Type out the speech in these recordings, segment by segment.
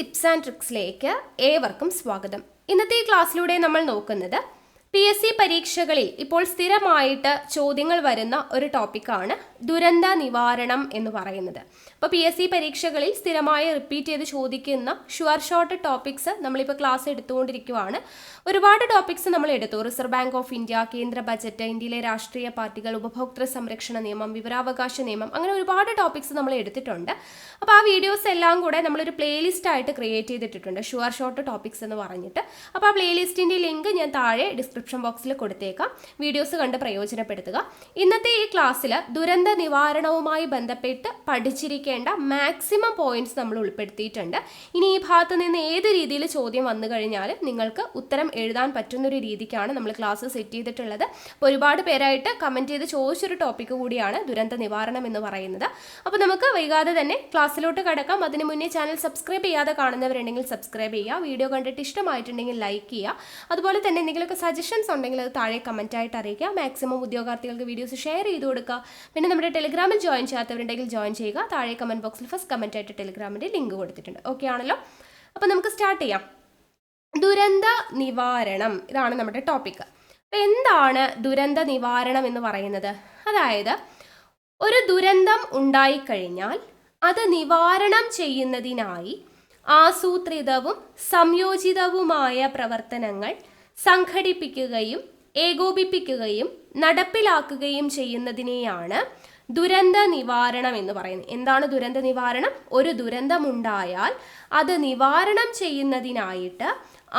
Tips and ട്രിക്സിലേക്ക് ഏവർക്കും സ്വാഗതം. ഇന്നത്തെ ക്ലാസ്സിലൂടെ നമ്മൾ നോക്കുന്നത് PSC പരീക്ഷകളിൽ ഇപ്പോൾ സ്ഥിരമായിട്ട് ചോദ്യങ്ങൾ വരുന്ന ഒരു ടോപ്പിക്കാണ് ദുരന്ത നിവാരണം എന്ന് പറയുന്നത്. അപ്പോൾ PSC പരീക്ഷകളിൽ സ്ഥിരമായി റിപ്പീറ്റ് ചെയ്ത് ചോദിക്കുന്ന ഷോർട്ട് ടോപ്പിക്സ് നമ്മളിപ്പോൾ ക്ലാസ് എടുത്തുകൊണ്ടിരിക്കുകയാണ്. ഒരുപാട് ടോപ്പിക്സ് നമ്മൾ എടുത്തു. റിസർവ് ബാങ്ക് ഓഫ് ഇന്ത്യ, കേന്ദ്ര ബജറ്റ്, ഇന്ത്യയിലെ രാഷ്ട്രീയ പാർട്ടികൾ, ഉപഭോക്തൃ സംരക്ഷണ നിയമം, വിവരാവകാശ നിയമം, അങ്ങനെ ഒരുപാട് ടോപ്പിക്സ് നമ്മൾ എടുത്തിട്ടുണ്ട്. അപ്പോൾ ആ വീഡിയോസ് എല്ലാം കൂടെ നമ്മളൊരു പ്ലേലിസ്റ്റ് ആയിട്ട് ക്രിയേറ്റ് ചെയ്തിട്ടുണ്ട്, ഷോർട്ട് ടോപ്പിക്സ് എന്ന് പറഞ്ഞിട്ട്. അപ്പോൾ ആ പ്ലേലിസ്റ്റിൻ്റെ ലിങ്ക് ഞാൻ താഴെ ഡിസ്ക്രിപ്ഷൻ ബോക്സിൽ കൊടുത്തേക്കാം. വീഡിയോസ് കണ്ട് പ്രയോജനപ്പെടുത്തുക. ഇന്നത്തെ ഈ ക്ലാസ്സിൽ ദുരന്ത നിവാരണവുമായി ബന്ധപ്പെട്ട് പഠിച്ചിരിക്കേണ്ട മാക്സിമം പോയിന്റ്സ് നമ്മൾ ഉൾപ്പെടുത്തിയിട്ടുണ്ട്. ഇനി ഈ ഭാഗത്ത് നിന്ന് ഏത് രീതിയിൽ ചോദ്യം വന്നു കഴിഞ്ഞാൽ നിങ്ങൾക്ക് ഉത്തരം എഴുതാൻ പറ്റുന്നൊരു രീതിക്കാണ് നമ്മൾ ക്ലാസ് സെറ്റ് ചെയ്തിട്ടുള്ളത്. അപ്പോൾ ഒരുപാട് പേരായിട്ട് കമൻറ്റ് ചെയ്ത് ചോദിച്ചൊരു ടോപ്പിക്ക് കൂടിയാണ് ദുരന്ത നിവാരണം എന്ന് പറയുന്നത്. അപ്പോൾ നമുക്ക് വൈകാതെ തന്നെ ക്ലാസ്സിലോട്ട് കടക്കാം. അതിന് മുന്നേ ചാനൽ സബ്സ്ക്രൈബ് ചെയ്യാതെ കാണുന്നവരുണ്ടെങ്കിൽ സബ്സ്ക്രൈബ് ചെയ്യുക. വീഡിയോ കണ്ടിട്ട് ഇഷ്ടമായിട്ടുണ്ടെങ്കിൽ ലൈക്ക് ചെയ്യുക. അതുപോലെ തന്നെ എന്തെങ്കിലുമൊക്കെ സജഷൻസ് ഉണ്ടെങ്കിൽ അത് താഴെ കമൻറ്റായിട്ട് അറിയിക്കുക. മാക്സിമം ഉദ്യോഗാർത്ഥികൾക്ക് വീഡിയോസ് ഷെയർ ചെയ്ത് കൊടുക്കുക. പിന്നെ നമ്മുടെ ടെലിഗ്രാമിൽ ജോയിൻ ചെയ്യാത്തവരുണ്ടെങ്കിൽ ജോയിൻ ചെയ്യുക. താഴെ കമൻറ്റ് ബോക്സിൽ ഫസ്റ്റ് കമൻറ്റായിട്ട് ടെലിഗ്രാമിൻ്റെ ലിങ്ക് കൊടുത്തിട്ടുണ്ട്. ഓക്കെ ആണല്ലോ? അപ്പോൾ നമുക്ക് സ്റ്റാർട്ട് ചെയ്യാം. ദുരന്ത നിവാരണം, ഇതാണ് നമ്മുടെ ടോപ്പിക്ക്. അപ്പോൾ എന്താണ് ദുരന്ത നിവാരണം എന്ന് പറയുന്നത്? അതായത് ഒരു ദുരന്തം ഉണ്ടായിക്കഴിഞ്ഞാൽ അത് നിവാരണം ചെയ്യുന്നതിനായി ആസൂത്രിതവും സംയോജിതവുമായ പ്രവർത്തനങ്ങൾ സംഘടിപ്പിക്കുകയും ഏകോപിപ്പിക്കുകയും നടപ്പിലാക്കുകയും ചെയ്യുന്നതിനെയാണ് ദുരന്ത നിവാരണം എന്ന് പറയുന്നത്. എന്താണ് ദുരന്ത നിവാരണം? ഒരു ദുരന്തമുണ്ടായാൽ അത് നിവാരണം ചെയ്യുന്നതിനായിട്ട്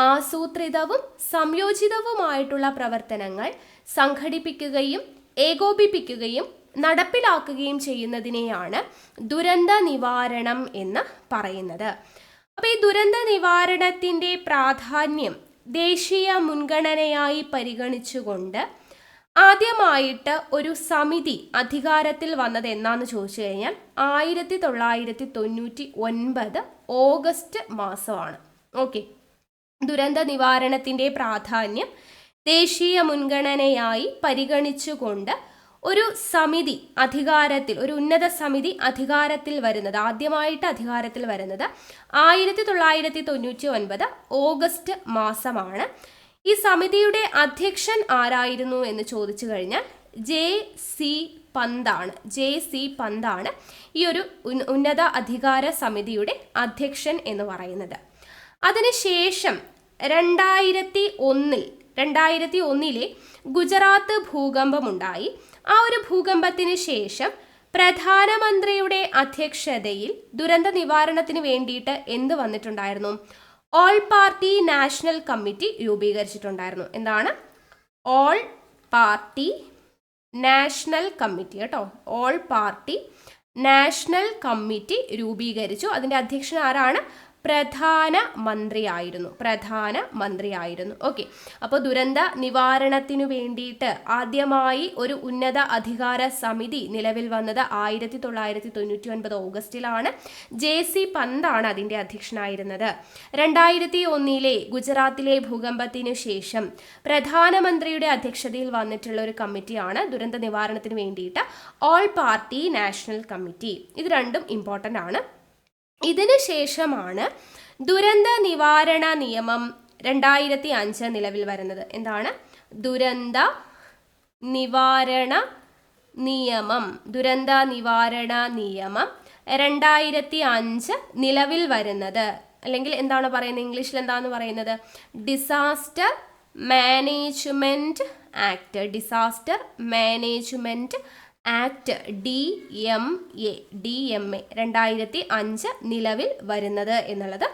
ആസൂത്രിതവും സംയോജിതവുമായിട്ടുള്ള പ്രവർത്തനങ്ങൾ സംഘടിപ്പിക്കുകയും ഏകോപിപ്പിക്കുകയും നടപ്പിലാക്കുകയും ചെയ്യുന്നതിനെയാണ് ദുരന്ത നിവാരണം എന്ന് പറയുന്നത്. അപ്പോൾ ഈ ദുരന്ത നിവാരണത്തിൻ്റെ പ്രാധാന്യം ദേശീയ മുൻഗണനയായി പരിഗണിച്ചുകൊണ്ട് ആദ്യമായിട്ട് ഒരു സമിതി അധികാരത്തിൽ വന്നത് എന്നാന്ന് ചോദിച്ചു കഴിഞ്ഞാൽ 1999 ഓഗസ്റ്റ് മാസമാണ്. ഓക്കെ, ദുരന്ത നിവാരണത്തിൻ്റെ പ്രാധാന്യം ദേശീയ മുൻഗണനയായി പരിഗണിച്ചുകൊണ്ട് ഒരു സമിതി അധികാരത്തിൽ, ഒരു ഉന്നത സമിതി അധികാരത്തിൽ വരുന്നത്, ആദ്യമായിട്ട് അധികാരത്തിൽ വരുന്നത് 1999 ഓഗസ്റ്റ് മാസമാണ്. ഈ സമിതിയുടെ അധ്യക്ഷൻ ആരായിരുന്നു എന്ന് ചോദിച്ചു കഴിഞ്ഞാൽ JC പന്താണ് ഈ ഒരു ഉന്നത അധികാര സമിതിയുടെ അധ്യക്ഷൻ എന്ന് പറയുന്നത്. അതിനുശേഷം 2001 ഗുജറാത്ത് ഭൂകമ്പമുണ്ടായി. ആ ഒരു ഭൂകമ്പത്തിന് ശേഷം പ്രധാനമന്ത്രിയുടെ അധ്യക്ഷതയിൽ ദുരന്ത നിവാരണത്തിന് വേണ്ടിയിട്ട് എന്ത് വന്നിട്ടുണ്ടായിരുന്നു? ഓൾ പാർട്ടി നാഷണൽ കമ്മിറ്റി രൂപീകരിച്ചിട്ടുണ്ടായിരുന്നു. എന്താണ്? ഓൾ പാർട്ടി നാഷണൽ കമ്മിറ്റി കേട്ടോ. ഓൾ പാർട്ടി നാഷണൽ കമ്മിറ്റി രൂപീകരിച്ചു. അതിൻ്റെ അധ്യക്ഷൻ ആരാണ്? പ്രധാനമന്ത്രിയായിരുന്നു. ഓക്കെ, അപ്പോൾ ദുരന്ത നിവാരണത്തിനു വേണ്ടിയിട്ട് ആദ്യമായി ഒരു ഉന്നത അധികാര സമിതി നിലവിൽ വന്നത് 1999 ഓഗസ്റ്റിലാണ്. JC പന്താണ് അതിൻ്റെ അധ്യക്ഷനായിരുന്നത്. 2001 ഗുജറാത്തിലെ ഭൂകമ്പത്തിനു ശേഷം പ്രധാനമന്ത്രിയുടെ അധ്യക്ഷതയിൽ വന്നിട്ടുള്ള ഒരു കമ്മിറ്റിയാണ് ദുരന്ത നിവാരണത്തിന് വേണ്ടിയിട്ട് ഓൾ പാർട്ടി നാഷണൽ കമ്മിറ്റി. ഇത് രണ്ടും ഇമ്പോർട്ടൻ്റ് ആണ്. ഇതിനു ശേഷമാണ് ദുരന്ത നിവാരണ നിയമം 2005 നിലവിൽ വരുന്നത്. എന്താണ്? ദുരന്ത നിവാരണ നിയമം 2005 നിലവിൽ വരുന്നത്. അല്ലെങ്കിൽ എന്താണ് പറയുന്നത്? ഇംഗ്ലീഷിൽ എന്താണ് പറയുന്നത്? Disaster management act. Act DMA 2005 നിലവിൽ വരുന്നത് എന്നുള്ളത്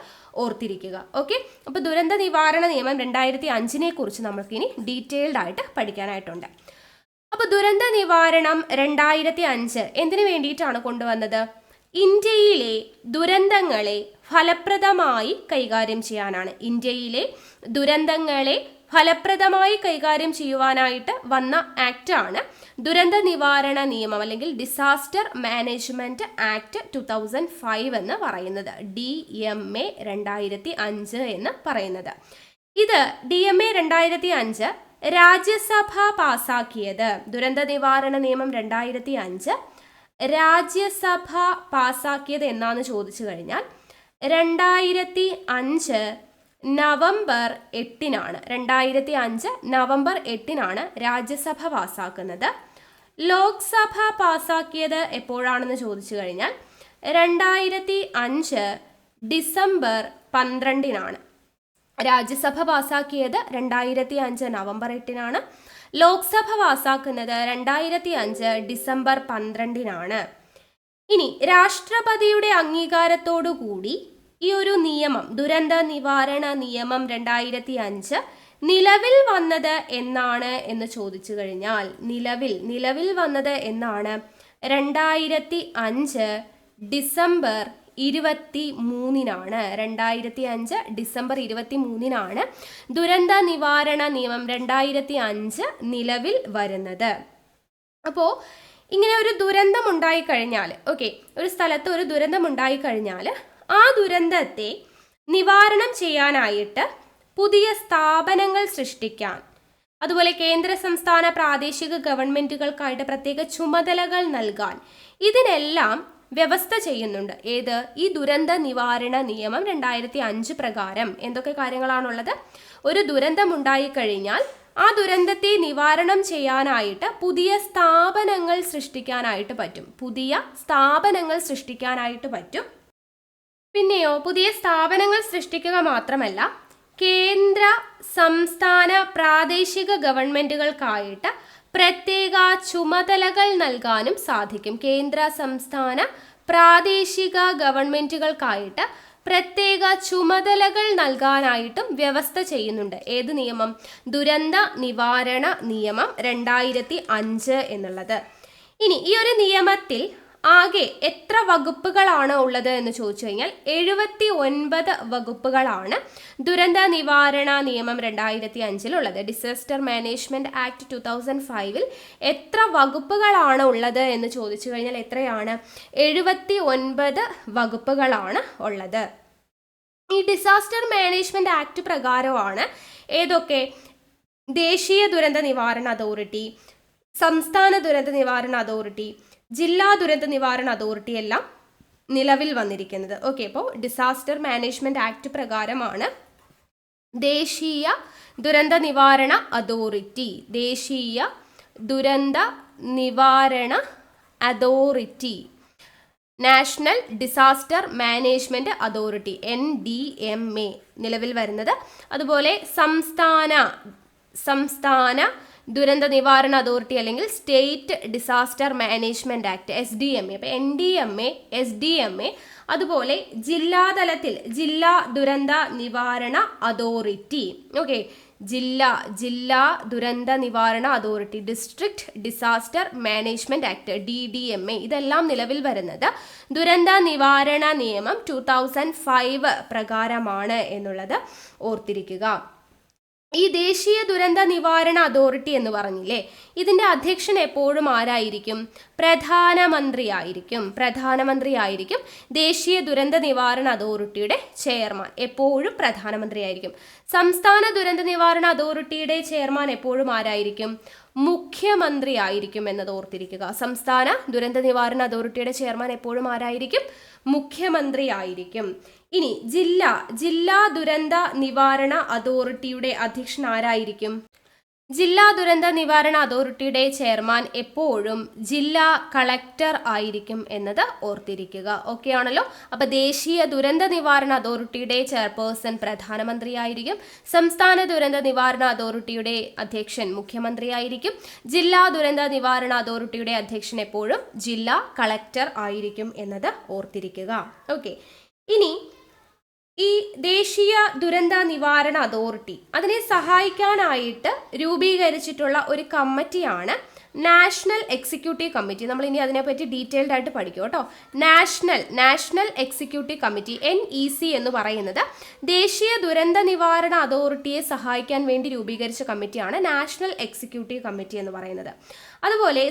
ഓർത്തിരിക്കുക. ഓക്കെ, അപ്പോൾ ദുരന്ത നിവാരണ നിയമം 2005 കുറിച്ച് നമുക്കിനി ഡീറ്റെയിൽഡ് ആയിട്ട് പഠിക്കാനായിട്ടുണ്ട്. അപ്പോൾ ദുരന്ത നിവാരണം 2005 എന്തിനു വേണ്ടിയിട്ടാണ് കൊണ്ടുവന്നത്? ഇന്ത്യയിലെ ദുരന്തങ്ങളെ ഫലപ്രദമായി കൈകാര്യം ചെയ്യാനാണ്. ഇന്ത്യയിലെ ദുരന്തങ്ങളെ ഫലപ്രദമായി കൈകാര്യം ചെയ്യുവാനായിട്ട് വന്ന ആക്റ്റാണ് ദുരന്ത നിവാരണ നിയമം, അല്ലെങ്കിൽ ഡിസാസ്റ്റർ മാനേജ്മെൻറ്റ് ആക്ട് 2005 എന്ന് പറയുന്നത്. DMA 2005 എന്ന് പറയുന്നത്. ഇത് DMA 2005 രാജ്യസഭ പാസാക്കിയത്. ദുരന്ത നിവാരണ നിയമം 2005 രാജ്യസഭ പാസാക്കിയത് എന്നാന്ന് ചോദിച്ചു കഴിഞ്ഞാൽ 2005 നവംബർ 8-നാണ്. 2005 നവംബർ 8-നാണ് രാജ്യസഭ പാസ്സാക്കുന്നത്. ലോക്സഭ പാസ്സാക്കിയത് എപ്പോഴാണെന്ന് ചോദിച്ചു കഴിഞ്ഞാൽ 2005 ഡിസംബർ 12-നാണ്. രാജ്യസഭ പാസ്സാക്കിയത് 2005 നവംബർ 8-നാണ്. ലോക്സഭ പാസ്സാക്കുന്നത് 2005 ഡിസംബർ 12-നാണ്. ഇനി രാഷ്ട്രപതിയുടെ അംഗീകാരത്തോടു കൂടി ഈ ഒരു നിയമം, ദുരന്ത നിവാരണ നിയമം 2005 നിലവിൽ വന്നത് എന്നാണ് എന്ന് ചോദിച്ചു കഴിഞ്ഞാൽ നിലവിൽ വന്നത് എന്നാണ് 2005 ഡിസംബർ 23-നാണ്. 2005 ഡിസംബർ 23-നാണ് ദുരന്ത നിവാരണ നിയമം 2005 നിലവിൽ വരുന്നത്. അപ്പോൾ ഇങ്ങനെ ഒരു ദുരന്തം ഉണ്ടായിക്കഴിഞ്ഞാൽ, ഒരു സ്ഥലത്ത് ഒരു ദുരന്തം ഉണ്ടായിക്കഴിഞ്ഞാൽ ആ ദുരന്തത്തെ നിവാരണം ചെയ്യാനായിട്ട് പുതിയ സ്ഥാപനങ്ങൾ സൃഷ്ടിക്കാൻ, അതുപോലെ കേന്ദ്ര സംസ്ഥാന പ്രാദേശിക ഗവൺമെന്റുകൾക്കായിട്ട് പ്രത്യേക ചുമതലകൾ നൽകാൻ, ഇതിനെല്ലാം വ്യവസ്ഥ ചെയ്യുന്നുണ്ട്. ഈ ദുരന്ത നിവാരണ നിയമം 2005 പ്രകാരം എന്തൊക്കെ കാര്യങ്ങളാണുള്ളത്? ഒരു ദുരന്തം ഉണ്ടായിക്കഴിഞ്ഞാൽ ആ ദുരന്തത്തെ നിവാരണം ചെയ്യാനായിട്ട് പുതിയ സ്ഥാപനങ്ങൾ സൃഷ്ടിക്കാനായിട്ട് പറ്റും. പിന്നെയോ പുതിയ സ്ഥാപനങ്ങൾ സൃഷ്ടിക്കുക മാത്രമല്ല, കേന്ദ്ര സംസ്ഥാന പ്രാദേശിക ഗവൺമെന്റുകൾക്കായിട്ട് പ്രത്യേക ചുമതലകൾ നൽകാനും സാധിക്കും. കേന്ദ്ര സംസ്ഥാന പ്രാദേശിക ഗവൺമെന്റുകൾക്കായിട്ട് പ്രത്യേക ചുമതലകൾ നൽകാനായിട്ടും വ്യവസ്ഥ ചെയ്യുന്നുണ്ട്. ഏത് നിയമം? ദുരന്ത നിവാരണ നിയമം 2005 എന്നുള്ളത്. ഇനി ഈ ഒരു നിയമത്തിൽ ആകെ എത്ര വകുപ്പുകളാണ് ഉള്ളത് എന്ന് ചോദിച്ചു കഴിഞ്ഞാൽ 79 വകുപ്പുകളാണ് ദുരന്ത നിവാരണ നിയമം 2005 ഉള്ളത്. ഡിസാസ്റ്റർ മാനേജ്മെന്റ് ആക്ട് 2005 എത്ര വകുപ്പുകളാണ് ഉള്ളത് എന്ന് ചോദിച്ചു കഴിഞ്ഞാൽ എത്രയാണ്? 79 വകുപ്പുകളാണ് ഉള്ളത്. ഈ ഡിസാസ്റ്റർ മാനേജ്മെന്റ് ആക്ട് പ്രകാരമാണ് ഏതൊക്കെ? ദേശീയ ദുരന്ത നിവാരണ അതോറിറ്റി, സംസ്ഥാന ദുരന്ത നിവാരണ അതോറിറ്റി, ജില്ലാ ദുരന്ത നിവാരണ അതോറിറ്റി എല്ലാം നിലവിൽ വന്നിരിക്കുന്നത്. അപ്പോൾ ഡിസാസ്റ്റർ മാനേജ്മെന്റ് ആക്ട് പ്രകാരമാണ് ദേശീയ ദുരന്ത നിവാരണ authority, national disaster management authority NDMA നിലവിൽ വരുന്നത്. അതുപോലെ സംസ്ഥാന ദുരന്ത നിവാരണ അതോറിറ്റി അല്ലെങ്കിൽ state disaster management act SDMA. അപ്പോൾ NDMA, SDMA, അതുപോലെ ജില്ലാതലത്തിൽ ജില്ലാ ദുരന്ത നിവാരണ അതോറിറ്റി, ജില്ലാ ദുരന്ത നിവാരണ authority, district disaster management act DDMA, ഇതെല്ലാം നിലവിൽ വരുന്നത് ദുരന്ത നിവാരണ നിയമം 2005 പ്രകാരമാണ് എന്നുള്ളത് ഓർത്തിരിക്കുക. ഈ ദേശീയ ദുരന്ത നിവാരണ അതോറിറ്റി എന്ന് പറഞ്ഞില്ലേ, ഇതിന്റെ അധ്യക്ഷൻ എപ്പോഴും ആരായിരിക്കും? പ്രധാനമന്ത്രിയായിരിക്കും. ദേശീയ ദുരന്ത നിവാരണ അതോറിറ്റിയുടെ ചെയർമാൻ എപ്പോഴും പ്രധാനമന്ത്രിയായിരിക്കും. സംസ്ഥാന ദുരന്ത നിവാരണ അതോറിറ്റിയുടെ ചെയർമാൻ എപ്പോഴും ആരായിരിക്കും? മുഖ്യമന്ത്രി ആയിരിക്കും എന്നത് ഓർത്തിരിക്കുക. സംസ്ഥാന ദുരന്ത നിവാരണ അതോറിറ്റിയുടെ ചെയർമാൻ എപ്പോഴും ആരായിരിക്കും? മുഖ്യമന്ത്രി ആയിരിക്കും. ഇനി ജില്ലാ ദുരന്ത നിവാരണ അതോറിറ്റിയുടെ അധ്യക്ഷൻ ആരായിരിക്കും? ജില്ലാ ദുരന്ത നിവാരണ അതോറിറ്റിയുടെ ചെയർമാൻ എപ്പോഴും ജില്ലാ കളക്ടർ ആയിരിക്കും എന്നത് ഓർത്തിരിക്കുക. ഓക്കെ ആണല്ലോ. അപ്പൊ ദേശീയ ദുരന്ത നിവാരണ അതോറിറ്റിയുടെ ചെയർപേഴ്സൺ പ്രധാനമന്ത്രിയായിരിക്കും. സംസ്ഥാന ദുരന്ത നിവാരണ അതോറിറ്റിയുടെ അധ്യക്ഷൻ മുഖ്യമന്ത്രിയായിരിക്കും. ജില്ലാ ദുരന്ത നിവാരണ അതോറിറ്റിയുടെ അധ്യക്ഷൻ എപ്പോഴും ജില്ലാ കളക്ടർ ആയിരിക്കും എന്നത് ഓർത്തിരിക്കുക. ഓക്കെ. ഇനി ഈ ദേശീയ ദുരന്ത നിവാരണ അതോറിറ്റി, അതിനെ സഹായിക്കാനായിട്ട് രൂപീകരിച്ചിട്ടുള്ള ഒരു കമ്മിറ്റിയാണ് നാഷണൽ എക്സിക്യൂട്ടീവ് കമ്മിറ്റി. നമ്മൾ ഇനി അതിനെപ്പറ്റി ഡീറ്റെയിൽഡ് ആയിട്ട് പഠിക്കും കേട്ടോ. നാഷണൽ എക്സിക്യൂട്ടീവ് കമ്മിറ്റി NEC എന്ന് പറയുന്നത് ദേശീയ ദുരന്ത നിവാരണ അതോറിറ്റിയെ സഹായിക്കാൻ വേണ്ടി രൂപീകരിച്ച കമ്മിറ്റിയാണ് നാഷണൽ എക്സിക്യൂട്ടീവ് കമ്മിറ്റി എന്ന് പറയുന്നത്. അതുപോലെ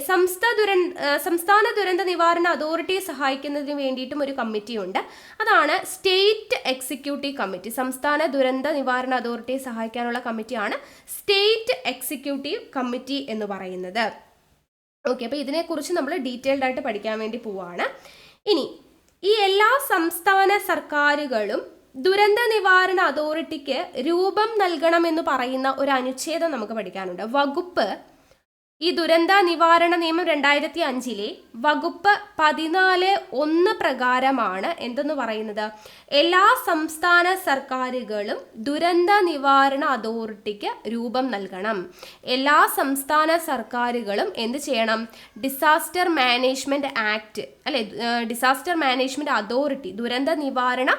സംസ്ഥാന ദുരന്ത നിവാരണ അതോറിറ്റിയെ സഹായിക്കുന്നതിന് വേണ്ടിയിട്ടും ഒരു കമ്മിറ്റിയുണ്ട്. അതാണ് സ്റ്റേറ്റ് എക്സിക്യൂട്ടീവ് കമ്മിറ്റി. സംസ്ഥാന ദുരന്ത നിവാരണ അതോറിറ്റിയെ സഹായിക്കാനുള്ള കമ്മിറ്റിയാണ് സ്റ്റേറ്റ് എക്സിക്യൂട്ടീവ് കമ്മിറ്റി എന്ന് പറയുന്നത്. ഓക്കെ. അപ്പോൾ ഇതിനെക്കുറിച്ച് നമ്മൾ ഡീറ്റെയിൽഡ് ആയിട്ട് പഠിക്കാൻ വേണ്ടി പോവാണ്. ഇനി ഈ എല്ലാ സംസ്ഥാന സർക്കാരുകളും ദുരന്ത നിവാരണ അതോറിറ്റിക്ക് രൂപം നൽകണമെന്ന് പറയുന്ന ഒരു അനുച്ഛേദം നമുക്ക് പഠിക്കാനുണ്ട്. വകുപ്പ്, ഈ ദുരന്ത നിവാരണ നിയമം 2005 വകുപ്പ് 14(1) പ്രകാരമാണ് എന്തെന്ന് പറയുന്നത്, എല്ലാ സംസ്ഥാന സർക്കാരുകളും ദുരന്ത നിവാരണ അതോറിറ്റിക്ക് രൂപം നൽകണം. എല്ലാ സംസ്ഥാന സർക്കാരുകളും എന്ത് ചെയ്യണം, ഡിസാസ്റ്റർ മാനേജ്മെന്റ് ആക്ട് അല്ലെ, ഡിസാസ്റ്റർ മാനേജ്മെന്റ് അതോറിറ്റി, ദുരന്ത നിവാരണ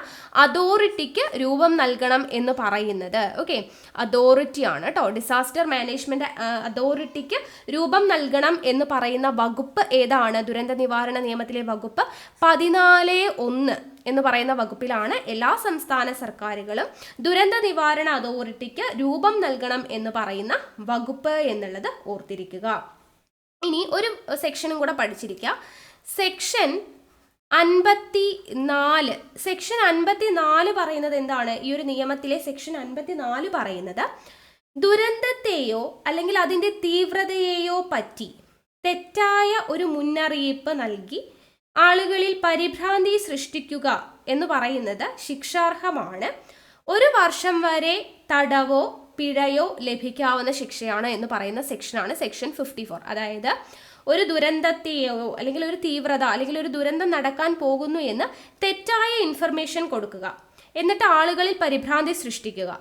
അതോറിറ്റിക്ക് രൂപം നൽകണം എന്ന് പറയുന്നത്. ഓക്കെ, അതോറിറ്റിയാണ് കേട്ടോ. ഡിസാസ്റ്റർ മാനേജ്മെന്റ് അതോറിറ്റിക്ക് രൂപം നൽകണം എന്ന് പറയുന്ന വകുപ്പ് ഏതാണ്? ദുരന്ത നിവാരണ നിയമത്തിലെ വകുപ്പ് 14(1) എന്ന് പറയുന്ന വകുപ്പിലാണ് എല്ലാ സംസ്ഥാന സർക്കാരുകളും ദുരന്ത നിവാരണ അതോറിറ്റിക്ക് രൂപം നൽകണം എന്ന് പറയുന്ന വകുപ്പ് എന്നുള്ളത് ഓർത്തിരിക്കുക. ഇനി ഒരു സെക്ഷനും കൂടെ പഠിച്ചിരിക്കുക. സെക്ഷൻ 54 പറയുന്നത് എന്താണ്? ഈ ഒരു നിയമത്തിലെ സെക്ഷൻ 54 പറയുന്നത് ദുരന്തത്തെയോ അല്ലെങ്കിൽ അതിൻ്റെ തീവ്രതയെയോ പറ്റി തെറ്റായ ഒരു മുന്നറിയിപ്പ് നൽകി ആളുകളിൽ പരിഭ്രാന്തി സൃഷ്ടിക്കുക എന്ന് പറയുന്നത് ശിക്ഷാർഹമാണ്. 1 വർഷം വരെ തടവോ പിഴയോ ലഭിക്കാവുന്ന ശിക്ഷയാണ് എന്ന് പറയുന്ന സെക്ഷനാണ് സെക്ഷൻ 54. അതായത് ഒരു ദുരന്തത്തെയോ അല്ലെങ്കിൽ ഒരു തീവ്രത അല്ലെങ്കിൽ ഒരു ദുരന്തം നടക്കാൻ പോകുന്നു എന്ന് തെറ്റായ ഇൻഫർമേഷൻ കൊടുക്കുക, എന്നിട്ട് ആളുകളിൽ പരിഭ്രാന്തി സൃഷ്ടിക്കുക,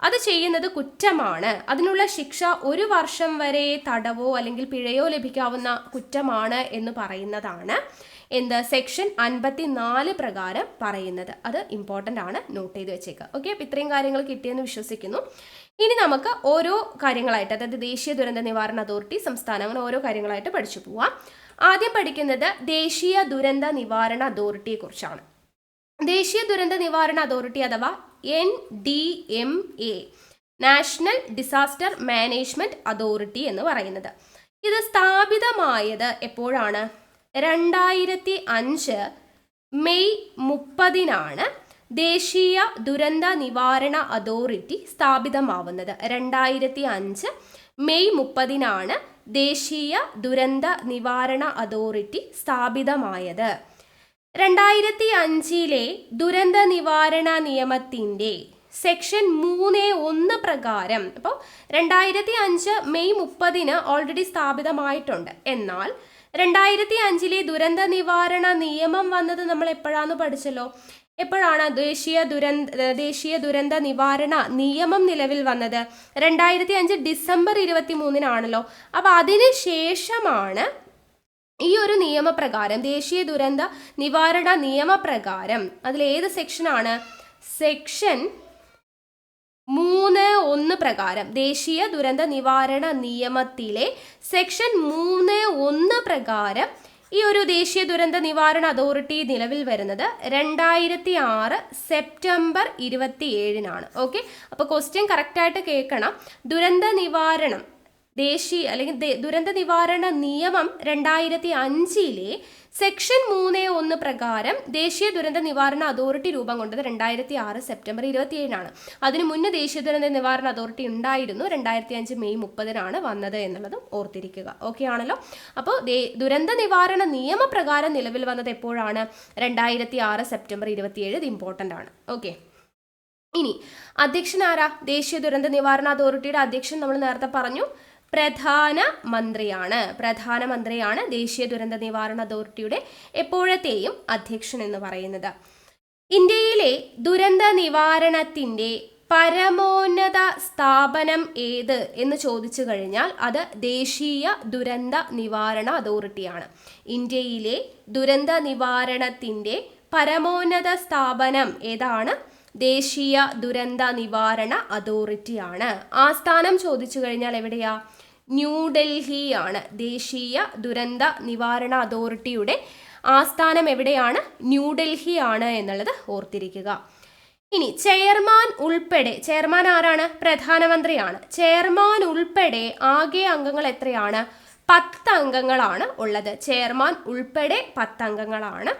അത് ചെയ്യുന്നത് കുറ്റമാണ്. അതിനുള്ള ശിക്ഷ 1 വർഷം വരെ തടവോ അല്ലെങ്കിൽ പിഴയോ ലഭിക്കാവുന്ന കുറ്റമാണ് എന്ന് പറയുന്നതാണ് എന്ത്, സെക്ഷൻ 54 പ്രകാരം പറയുന്നത്. അത് ഇമ്പോർട്ടൻ്റ് ആണ്, നോട്ട് ചെയ്ത് വെച്ചേക്കുക. ഓക്കെ, അപ്പോൾ ഇത്രയും കാര്യങ്ങൾ കിട്ടിയെന്ന് വിശ്വസിക്കുന്നു. ഇനി നമുക്ക് ഓരോ കാര്യങ്ങളായിട്ട്, അതായത് ദേശീയ ദുരന്ത നിവാരണ അതോറിറ്റി, സംസ്ഥാനം, അങ്ങനെ ഓരോ കാര്യങ്ങളായിട്ട് പഠിച്ചു പോവാം. ആദ്യം പഠിക്കുന്നത് ദേശീയ ദുരന്ത നിവാരണ അതോറിറ്റിയെ കുറിച്ചാണ്. ദേശീയ ദുരന്ത നിവാരണ അതോറിറ്റി അഥവാ NDMA, national disaster management authority എന്ന് പറയുന്നത്, ഇത് സ്ഥാപിതമായത് എപ്പോഴാണ്? 2005 മെയ് 30-നാണ് ദേശീയ ദുരന്ത നിവാരണ അതോറിറ്റി സ്ഥാപിതമാവുന്നത്. 2005 മെയ് 30-നാണ് ദേശീയ ദുരന്ത നിവാരണ അതോറിറ്റി സ്ഥാപിതമായത്. 2005 ദുരന്ത നിവാരണ നിയമത്തിൻ്റെ സെക്ഷൻ 3(1) പ്രകാരം, അപ്പോൾ 2005 മെയ് 30-ന് ഓൾറെഡി സ്ഥാപിതമായിട്ടുണ്ട്. എന്നാൽ 2005 ദുരന്ത നിവാരണ നിയമം വന്നത് നമ്മൾ എപ്പോഴാന്ന് പഠിച്ചല്ലോ. എപ്പോഴാണ് ദേശീയ ദുരന്ത നിവാരണ നിയമം നിലവിൽ വന്നത്? 2005 ഡിസംബർ 23-നാണല്ലോ. അപ്പോൾ അതിന് ശേഷമാണ് ഈ ഒരു നിയമപ്രകാരം, ദേശീയ ദുരന്ത നിവാരണ നിയമപ്രകാരം, അതിലേത് സെക്ഷനാണ്? സെക്ഷൻ 3(1) പ്രകാരം, ദേശീയ ദുരന്ത നിവാരണ നിയമത്തിലെ സെക്ഷൻ 3(1) പ്രകാരം ഈ ഒരു ദേശീയ ദുരന്ത നിവാരണ അതോറിറ്റി നിലവിൽ വരുന്നത് 2006 സെപ്റ്റംബർ 27-നാണ്. ഓക്കെ, അപ്പോൾ ക്വസ്റ്റ്യൻ കറക്റ്റായിട്ട് കേൾക്കണം. ദുരന്ത നിവാരണം ദേശീയ അല്ലെങ്കിൽ ദുരന്ത നിവാരണ നിയമം 2005 സെക്ഷൻ 3(1) പ്രകാരം ദേശീയ ദുരന്ത നിവാരണ അതോറിറ്റി രൂപം കൊണ്ടത് 2006 സെപ്റ്റംബർ 27-നാണ്. അതിനു മുന്നേ ദേശീയ ദുരന്ത നിവാരണ അതോറിറ്റി ഉണ്ടായിരുന്നു. 2005 മെയ് 30-നാണ് വന്നത് എന്നുള്ളതും ഓർത്തിരിക്കുക. ഓക്കെ ആണല്ലോ. അപ്പോൾ ദുരന്ത നിവാരണ നിയമപ്രകാരം നിലവിൽ വന്നത് എപ്പോഴാണ്? 2006 സെപ്റ്റംബർ 27. ഇത് ഇമ്പോർട്ടൻ്റ് ആണ്. ഓക്കെ, ഇനി അധ്യക്ഷൻ ആരാ? ദേശീയ ദുരന്ത നിവാരണ അതോറിറ്റിയുടെ അധ്യക്ഷൻ നമ്മൾ നേരത്തെ പറഞ്ഞു, പ്രധാനമന്ത്രിയാണ് ദേശീയ ദുരന്ത നിവാരണ അതോറിറ്റിയുടെ എപ്പോഴത്തെയും അധ്യക്ഷൻ എന്ന് പറയുന്നത്. ഇന്ത്യയിലെ ദുരന്ത നിവാരണത്തിൻ്റെ പരമോന്നത സ്ഥാപനം ഏത് എന്ന് ചോദിച്ചു കഴിഞ്ഞാൽ അത് ദേശീയ ദുരന്ത നിവാരണ അതോറിറ്റിയാണ്. ഇന്ത്യയിലെ ദുരന്ത നിവാരണത്തിൻ്റെ പരമോന്നത സ്ഥാപനം ഏതാണ്? ദേശീയ ദുരന്ത നിവാരണ അതോറിറ്റിയാണ്. ആസ്ഥാനം ചോദിച്ചു കഴിഞ്ഞാൽ എവിടെയാ? ന്യൂഡൽഹിയാണ്. ദേശീയ ദുരന്ത നിവാരണ അതോറിറ്റിയുടെ ആസ്ഥാനം എവിടെയാണ്? ന്യൂഡൽഹിയാണ് എന്നുള്ളത് ഓർത്തിരിക്കുക. ഇനി ചെയർമാൻ ഉൾപ്പെടെ, ചെയർമാൻ ആരാണ്? പ്രധാനമന്ത്രിയാണ്. ചെയർമാൻ ഉൾപ്പെടെ ആകെ അംഗങ്ങൾ എത്രയാണ്? 10 അംഗങ്ങളാണ് ഉള്ളത്. ചെയർമാൻ ഉൾപ്പെടെ 10 അംഗങ്ങളാണ്.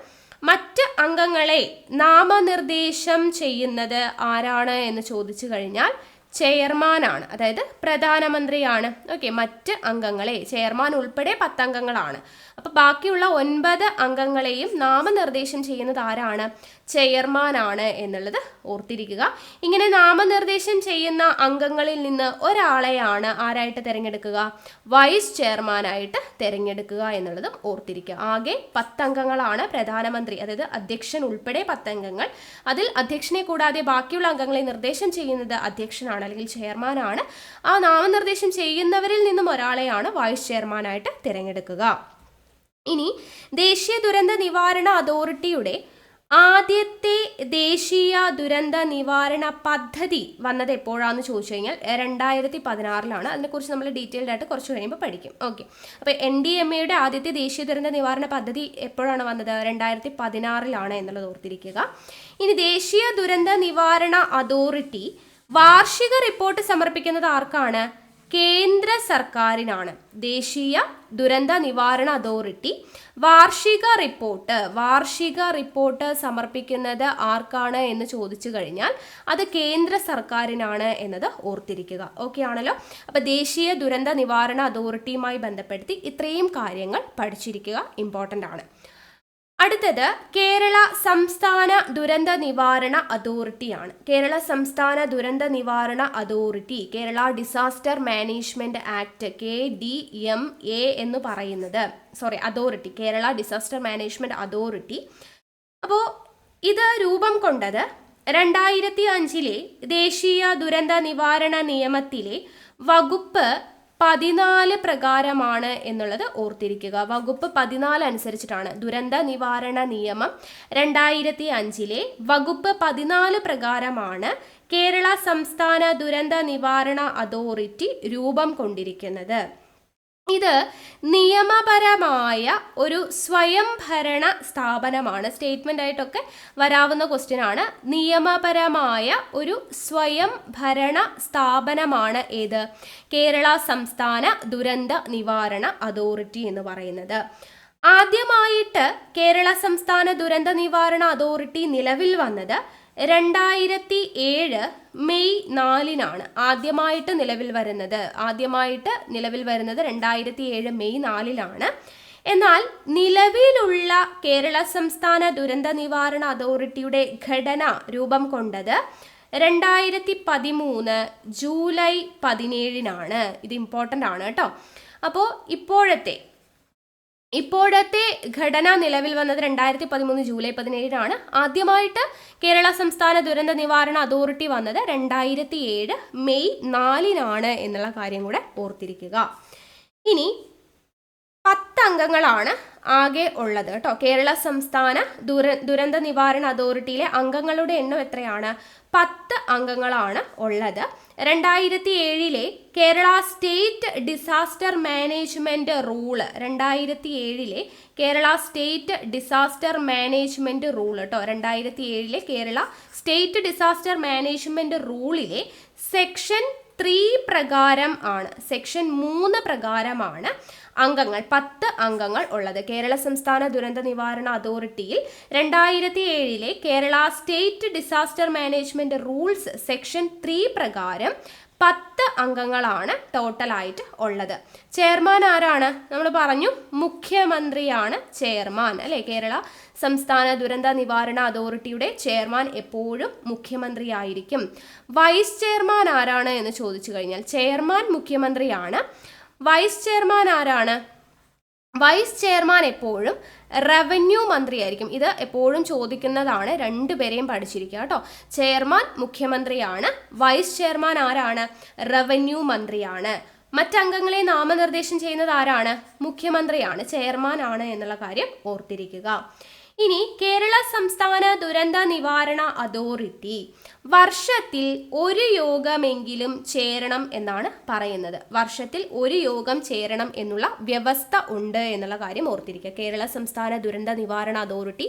മറ്റ് അംഗങ്ങളെ നാമനിർദ്ദേശം ചെയ്യുന്നത് ആരാണ് എന്ന് ചോദിച്ചു കഴിഞ്ഞാൽ ചെയർമാനാണ്, അതായത് പ്രധാനമന്ത്രിയാണ്. ഓക്കെ, മറ്റ് അംഗങ്ങളെ ചെയർമാൻ ഉൾപ്പെടെ 10 അംഗങ്ങളാണ്. അപ്പോൾ ബാക്കിയുള്ള 9 അംഗങ്ങളെയും നാമനിർദ്ദേശം ചെയ്യുന്നത് ആരാണ്? ചെയർമാനാണ് എന്നുള്ളത് ഓർത്തിരിക്കുക. ഇങ്ങനെ നാമനിർദ്ദേശം ചെയ്യുന്ന അംഗങ്ങളിൽ നിന്ന് ഒരാളെയാണ് ആരായിട്ട് തിരഞ്ഞെടുക്കുക? വൈസ് ചെയർമാനായിട്ട് തിരഞ്ഞെടുക്കുക എന്നുള്ളതും ഓർത്തിരിക്കുക. ആകെ 10 അംഗങ്ങളാണ് പ്രധാനമന്ത്രി, അതായത് അധ്യക്ഷൻ ഉൾപ്പെടെ 10 അംഗങ്ങൾ. അതിൽ അധ്യക്ഷനെ കൂടാതെ ബാക്കിയുള്ള അംഗങ്ങളെ നിർദ്ദേശം ചെയ്യുന്നത് അധ്യക്ഷനാണ് അല്ലെങ്കിൽ ചെയർമാനാണ്. ആ നാമനിർദ്ദേശം ചെയ്യുന്നവരിൽ നിന്നും ഒരാളെയാണ് വൈസ് ചെയർമാനായിട്ട് തിരഞ്ഞെടുക്കുക. ഇനി ദേശീയ ദുരന്ത നിവാരണ അതോറിറ്റിയുടെ ആദ്യത്തെ ദേശീയ ദുരന്ത നിവാരണ പദ്ധതി വന്നത് എപ്പോഴാണെന്ന് ചോദിച്ചു കഴിഞ്ഞാൽ 2016. അതിനെക്കുറിച്ച് നമ്മൾ ഡീറ്റെയിൽഡ് ആയിട്ട് കുറച്ച് കഴിയുമ്പോൾ പഠിക്കും. ഓക്കെ, അപ്പോൾ NDMAയുടെ ആദ്യത്തെ ദേശീയ ദുരന്ത നിവാരണ പദ്ധതി എപ്പോഴാണ് വന്നത്? 2016 എന്നുള്ളത് ഓർത്തിരിക്കുക. ഇനി ദേശീയ ദുരന്ത നിവാരണ അതോറിറ്റി വാർഷിക റിപ്പോർട്ട് സമർപ്പിക്കുന്നത് ആർക്കാണ്? കേന്ദ്ര സർക്കാരിനാണ്. ദേശീയ ദുരന്ത നിവാരണ അതോറിറ്റി വാർഷിക റിപ്പോർട്ട് സമർപ്പിക്കുന്നത് ആർക്കാണ് എന്ന് ചോദിച്ചു കഴിഞ്ഞാൽ അത് കേന്ദ്ര സർക്കാരിനാണ് എന്നത് ഓർത്തിരിക്കുക. ഓക്കെ ആണല്ലോ. അപ്പോൾ ദേശീയ ദുരന്ത നിവാരണ അതോറിറ്റിയുമായി ബന്ധപ്പെടുത്തി ഇത്രയും കാര്യങ്ങൾ പഠിച്ചിരിക്കുക, ഇമ്പോർട്ടൻ്റ് ആണ്. അടുത്തത് കേരള സംസ്ഥാന ദുരന്ത നിവാരണ അതോറിറ്റിയാണ്. കേരള സംസ്ഥാന ദുരന്ത നിവാരണ authority, Kerala disaster management act KDMA എന്ന് പറയുന്നത്, authority, Kerala disaster management authority. അപ്പോൾ ഇത് രൂപം കൊണ്ടത് 2005 ദേശീയ ദുരന്ത നിവാരണ നിയമത്തിലെ വകുപ്പ് 14 പ്രകാരമാണ് എന്നുള്ളത് ഓർത്തിരിക്കുക. വകുപ്പ് 14 അനുസരിച്ചിട്ടാണ്. ദുരന്ത നിവാരണ നിയമം 2005 വകുപ്പ് 14 പ്രകാരമാണ് കേരള സംസ്ഥാന ദുരന്ത നിവാരണ അതോറിറ്റി രൂപം കൊണ്ടിരിക്കുന്നത്. ഇത് നിയമപരമായ ഒരു സ്വയംഭരണ സ്ഥാപനമാണ്. സ്റ്റേറ്റ്മെന്റ് ആയിട്ടൊക്കെ വരാവുന്ന ക്വസ്റ്റ്യൻ ആണ്. നിയമപരമായ ഒരു സ്വയംഭരണ സ്ഥാപനമാണ് ഏത്? കേരള സംസ്ഥാന ദുരന്ത നിവാരണ അതോറിറ്റി എന്ന് പറയുന്നത്. ആദ്യമായിട്ട് കേരള സംസ്ഥാന ദുരന്ത നിവാരണ അതോറിറ്റി നിലവിൽ വന്നത് 2007 മെയ് 4 ആദ്യമായിട്ട് നിലവിൽ വരുന്നത് 2007 മെയ് 4. എന്നാൽ നിലവിലുള്ള കേരള സംസ്ഥാന ദുരന്ത നിവാരണ അതോറിറ്റിയുടെ ഘടന രൂപം കൊണ്ടത് 2013 ജൂലൈ 17. ഇത് ഇമ്പോർട്ടൻ്റ് ആണ് കേട്ടോ. അപ്പോൾ ഇപ്പോഴത്തെ ഘടന നിലവിൽ വന്നത് 2013 ജൂലൈ 17. ആദ്യമായിട്ട് കേരള സംസ്ഥാന ദുരന്ത നിവാരണ അതോറിറ്റി വന്നത് 2007 മെയ് 4 എന്നുള്ള കാര്യം കൂടെ ഓർത്തിരിക്കുക. ഇനി 10 അംഗങ്ങളാണ് ആകെ ഉള്ളത് കേട്ടോ. കേരള സംസ്ഥാന ദുരന്ത നിവാരണ അതോറിറ്റിയിലെ അംഗങ്ങളുടെ എണ്ണം എത്രയാണ്? 10 അംഗങ്ങളാണ് ഉള്ളത്. 2007 Kerala state disaster management rule, 2007 Kerala state disaster management rule കേട്ടോ. 2007 കേരള സ്റ്റേറ്റ് ഡിസാസ്റ്റർ മാനേജ്മെന്റ് റൂളിലെ സെക്ഷൻ 3 പ്രകാരം ആണ്, സെക്ഷൻ 3 പ്രകാരമാണ് അംഗങ്ങൾ 10 അംഗങ്ങൾ ഉള്ളത്. കേരള സംസ്ഥാന ദുരന്ത നിവാരണ അതോറിറ്റിയിൽ 2007 Kerala state disaster management rules section 3 പ്രകാരം 10 അംഗങ്ങളാണ് ടോട്ടലായിട്ട് ഉള്ളത്. ചെയർമാൻ ആരാണ്? നമ്മൾ പറഞ്ഞു മുഖ്യമന്ത്രിയാണ് ചെയർമാൻ അല്ലേ. കേരള സംസ്ഥാന ദുരന്ത നിവാരണ അതോറിറ്റിയുടെ ചെയർമാൻ എപ്പോഴും മുഖ്യമന്ത്രി ആയിരിക്കും. വൈസ് ചെയർമാൻ ആരാണ് എന്ന് ചോദിച്ചു കഴിഞ്ഞാൽ ചെയർമാൻ മുഖ്യമന്ത്രിയാണ്. വൈസ് ചെയർമാൻ ആരാണ്? വൈസ് ചെയർമാൻ എപ്പോഴും റവന്യൂ മന്ത്രിയായിരിക്കും. ഇത് എപ്പോഴും ചോദിക്കുന്നതാണ്, രണ്ടുപേരെയും പഠിച്ചിരിക്കുക കേട്ടോ. ചെയർമാൻ മുഖ്യമന്ത്രിയാണ്, വൈസ് ചെയർമാൻ ആരാണ്? റവന്യൂ മന്ത്രിയാണ്. മറ്റംഗങ്ങളെ നാമനിർദ്ദേശം ചെയ്യുന്നത് ആരാണ്? മുഖ്യമന്ത്രിയാണ്, ചെയർമാൻ ആണ് എന്നുള്ള കാര്യം ഓർത്തിരിക്കുക. ഇനി കേരള സംസ്ഥാന ദുരന്ത നിവാരണ അതോറിറ്റി വർഷത്തിൽ ഒരു യോഗമെങ്കിലും ചേരണം എന്നാണ് പറയുന്നത്. വർഷത്തിൽ ഒരു യോഗം ചേരണം എന്നുള്ള വ്യവസ്ഥ ഉണ്ട് എന്നുള്ള കാര്യം ഓർത്തിരിക്കുക. കേരള സംസ്ഥാന ദുരന്ത നിവാരണ അതോറിറ്റി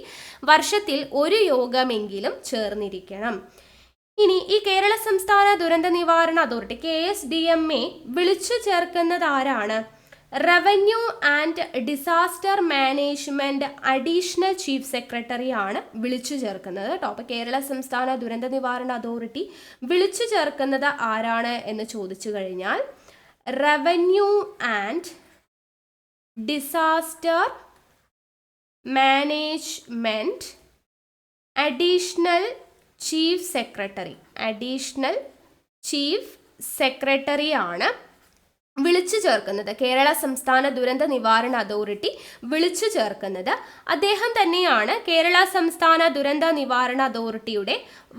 വർഷത്തിൽ ഒരു യോഗമെങ്കിലും ചേർന്നിരിക്കണം. ഇനി ഈ കേരള സംസ്ഥാന ദുരന്ത നിവാരണ അതോറിറ്റി KSDMA വിളിച്ചു ചേർക്കുന്നത് ആരാണ്? Revenue and disaster management additional chief secretary ആണ് വിളിച്ചു ചേർക്കുന്നത് കേട്ടോ. അപ്പോൾ കേരള സംസ്ഥാന ദുരന്ത നിവാരണ അതോറിറ്റി വിളിച്ചു ചേർക്കുന്നത് ആരാണ് എന്ന് ചോദിച്ചു കഴിഞ്ഞാൽ revenue and disaster management additional chief secretary ആണ് വിളിച്ചു ചേർക്കുന്നത്. കേരള സംസ്ഥാന ദുരന്ത നിവാരണ അതോറിറ്റി വിളിച്ചു ചേർക്കുന്നത് അദ്ദേഹം തന്നെയാണ്. കേരള സംസ്ഥാന ദുരന്ത നിവാരണ അതോറിറ്റിയുടെ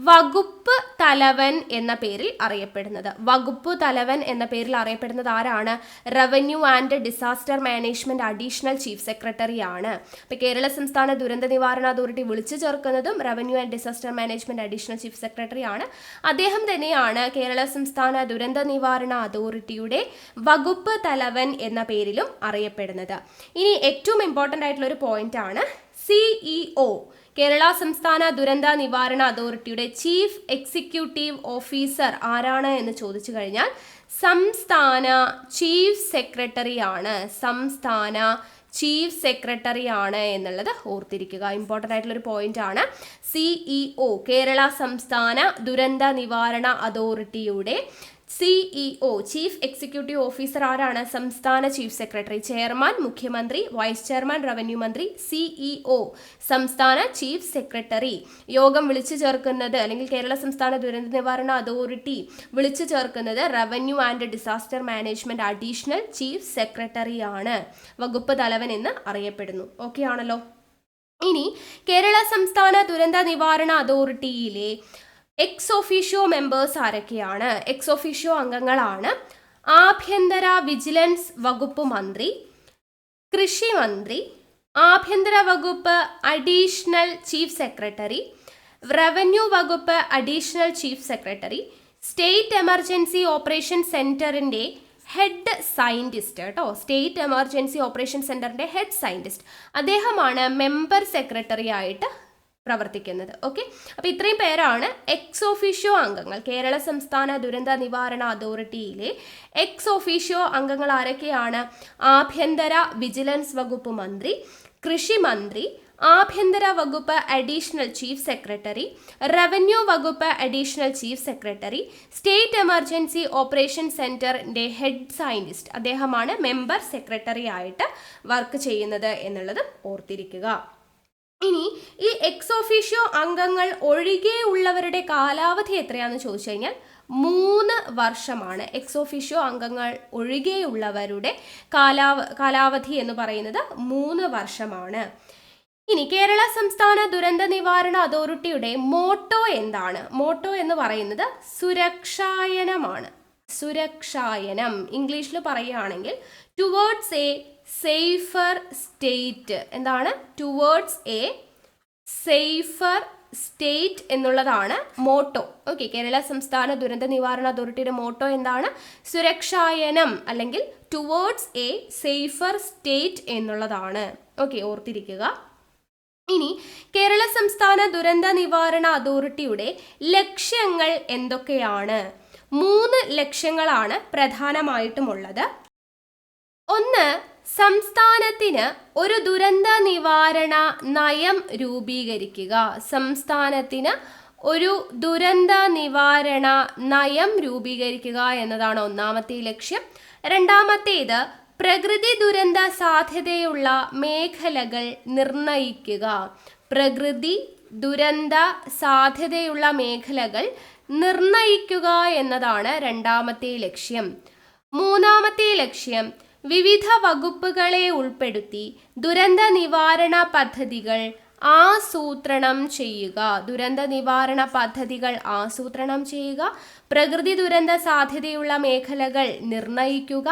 വകുപ്പ് തലവൻ എന്ന പേരിൽ അറിയപ്പെടുന്നത് ആരാണ്? Revenue and disaster management additional chief secretary ആണ്. അപ്പൊ കേരള സംസ്ഥാന ദുരന്ത നിവാരണ അതോറിറ്റി വിളിച്ചു ചേർക്കുന്നതും revenue and disaster management additional chief secretary ആണ്. അദ്ദേഹം തന്നെയാണ് കേരള സംസ്ഥാന ദുരന്ത നിവാരണ അതോറിറ്റിയുടെ വകുപ്പ് തലവൻ എന്ന പേരിലും അറിയപ്പെടുന്നത്. ഇനി ഏറ്റവും ഇമ്പോർട്ടൻ്റ് ആയിട്ടുള്ള ഒരു പോയിന്റ് ആണ് CEO. കേരള സംസ്ഥാന ദുരന്ത നിവാരണ അതോറിറ്റിയുടെ ചീഫ് എക്സിക്യൂട്ടീവ് ഓഫീസർ ആരാണ് എന്ന് ചോദിച്ചു കഴിഞ്ഞാൽ സംസ്ഥാന ചീഫ് സെക്രട്ടറി ആണ് എന്നുള്ളത് ഓർത്തിരിക്കുക. ഇമ്പോർട്ടൻ്റ് ആയിട്ടുള്ള ഒരു പോയിന്റ് ആണ്. CEO കേരള സംസ്ഥാന ദുരന്ത നിവാരണ അതോറിറ്റിയുടെ CEO ചീഫ് എക്സിക്യൂട്ടീവ് ഓഫീസർ ആരാണ്? സംസ്ഥാന ചീഫ് സെക്രട്ടറി. ചെയർമാൻ മുഖ്യമന്ത്രി, വൈസ് ചെയർമാൻ റവന്യൂ മന്ത്രി, CEO സംസ്ഥാന ചീഫ് സെക്രട്ടറി. യോഗം വിളിച്ചു ചേർക്കുന്നത് അല്ലെങ്കിൽ കേരള സംസ്ഥാന ദുരന്ത നിവാരണ അതോറിറ്റി വിളിച്ചു ചേർക്കുന്നത് revenue and disaster management additional chief secretary ആണ്. വകുപ്പ് തലവൻ എന്ന് അറിയപ്പെടുന്നു. ഓക്കെ ആണല്ലോ. ഇനി കേരള സംസ്ഥാന ദുരന്ത നിവാരണ അതോറിറ്റിയിലെ എക്സ് ഒഫീഷ്യോ മെമ്പേഴ്സ് ആരൊക്കെയാണ്? എക്സ് ഒഫീഷ്യോ അംഗങ്ങളാണ് ആഭ്യന്തര വിജിലൻസ് വകുപ്പ് മന്ത്രി, കൃഷി മന്ത്രി, ആഭ്യന്തര വകുപ്പ് അഡീഷണൽ ചീഫ് സെക്രട്ടറി, റവന്യൂ വകുപ്പ് additional chief secretary, state emergency operation സെന്ററിന്റെ ഹെഡ് സയന്റിസ്റ്റ് കേട്ടോ. സ്റ്റേറ്റ് എമർജൻസി ഓപ്പറേഷൻ സെന്ററിന്റെ ഹെഡ് സയന്റിസ്റ്റ് അദ്ദേഹമാണ് മെമ്പർ സെക്രട്ടറി ആയിട്ട് പ്രവർത്തിക്കുന്നത്. ഓക്കെ, അപ്പോൾ ഇത്രയും പേരാണ് എക്സ് ഒഫീഷ്യോ അംഗങ്ങൾ. കേരള സംസ്ഥാന ദുരന്ത നിവാരണ അതോറിറ്റിയിലെ എക്സ് ഒഫീഷ്യോ അംഗങ്ങൾ ആരൊക്കെയാണ്? ആഭ്യന്തര വിജിലൻസ് വകുപ്പ് മന്ത്രി, കൃഷി മന്ത്രി, ആഭ്യന്തര വകുപ്പ് അഡീഷണൽ ചീഫ് സെക്രട്ടറി, റവന്യൂ വകുപ്പ് additional chief secretary, state emergency operation സെന്ററിന്റെ ഹെഡ് സയന്റിസ്റ്റ് അദ്ദേഹമാണ് മെമ്പർ സെക്രട്ടറി ആയിട്ട് വർക്ക് ചെയ്യുന്നത് എന്നുള്ളത് ഓർത്തിരിക്കുക. ഇനി ഈ എക്സ് ഒഫീഷ്യോ അംഗങ്ങൾ ഒഴികെയുള്ളവരുടെ കാലാവധി എത്രയാണെന്ന് ചോദിച്ചു കഴിഞ്ഞാൽ 3 വർഷമാണ്. എക്സ് ഒഫീഷ്യോ അംഗങ്ങൾ ഒഴികെയുള്ളവരുടെ കാലാവധി എന്ന് പറയുന്നത് 3 വർഷമാണ്. ഇനി കേരള സംസ്ഥാന ദുരന്ത നിവാരണ അതോറിറ്റിയുടെ മോട്ടോ എന്താണ്? മോട്ടോ എന്ന് പറയുന്നത് സുരക്ഷായനമാണ്. സുരക്ഷായനം ഇംഗ്ലീഷിൽ പറയുകയാണെങ്കിൽ ടുവേർഡ്സ് എ സേഫർ സ്റ്റേറ്റ്. എന്താണ്? ടുവേർഡ്സ് എ സേഫർ സ്റ്റേറ്റ് എന്നുള്ളതാണ് മോട്ടോ. ഓക്കെ, കേരള സംസ്ഥാന ദുരന്ത നിവാരണ അതോറിറ്റിയുടെ മോട്ടോ എന്താണ്? സുരക്ഷായനം അല്ലെങ്കിൽ ടുവേർഡ്സ് എ സേഫർ സ്റ്റേറ്റ് എന്നുള്ളതാണ്. ഓക്കെ, ഓർത്തിരിക്കുക. ഇനി കേരള സംസ്ഥാന ദുരന്ത നിവാരണ അതോറിറ്റിയുടെ ലക്ഷ്യങ്ങൾ എന്തൊക്കെയാണ്? 3 ലക്ഷ്യങ്ങളാണ് പ്രധാനമായിട്ടുമുള്ളത്. ഒന്ന്, സംസ്ഥാനത്തിന് ഒരു ദുരന്ത നിവാരണ നയം രൂപീകരിക്കുക. സംസ്ഥാനത്തിന് ഒരു ദുരന്ത നിവാരണ നയം രൂപീകരിക്കുക എന്നതാണ് ഒന്നാമത്തെ ലക്ഷ്യം. രണ്ടാമത്തേത്, പ്രകൃതി ദുരന്ത സാധ്യതയുള്ള മേഖലകൾ നിർണയിക്കുക. പ്രകൃതി ദുരന്ത സാധ്യതയുള്ള മേഖലകൾ നിർണയിക്കുക എന്നതാണ് രണ്ടാമത്തെ ലക്ഷ്യം. മൂന്നാമത്തെ ലക്ഷ്യം, വിവിധ വകുപ്പുകളെ ഉൾപ്പെടുത്തി ദുരന്ത നിവാരണ പദ്ധതികൾ ആസൂത്രണം ചെയ്യുക. ദുരന്ത നിവാരണ പദ്ധതികൾ ആസൂത്രണം ചെയ്യുക, പ്രകൃതി ദുരന്ത സാധ്യതയുള്ള മേഖലകൾ നിർണയിക്കുക,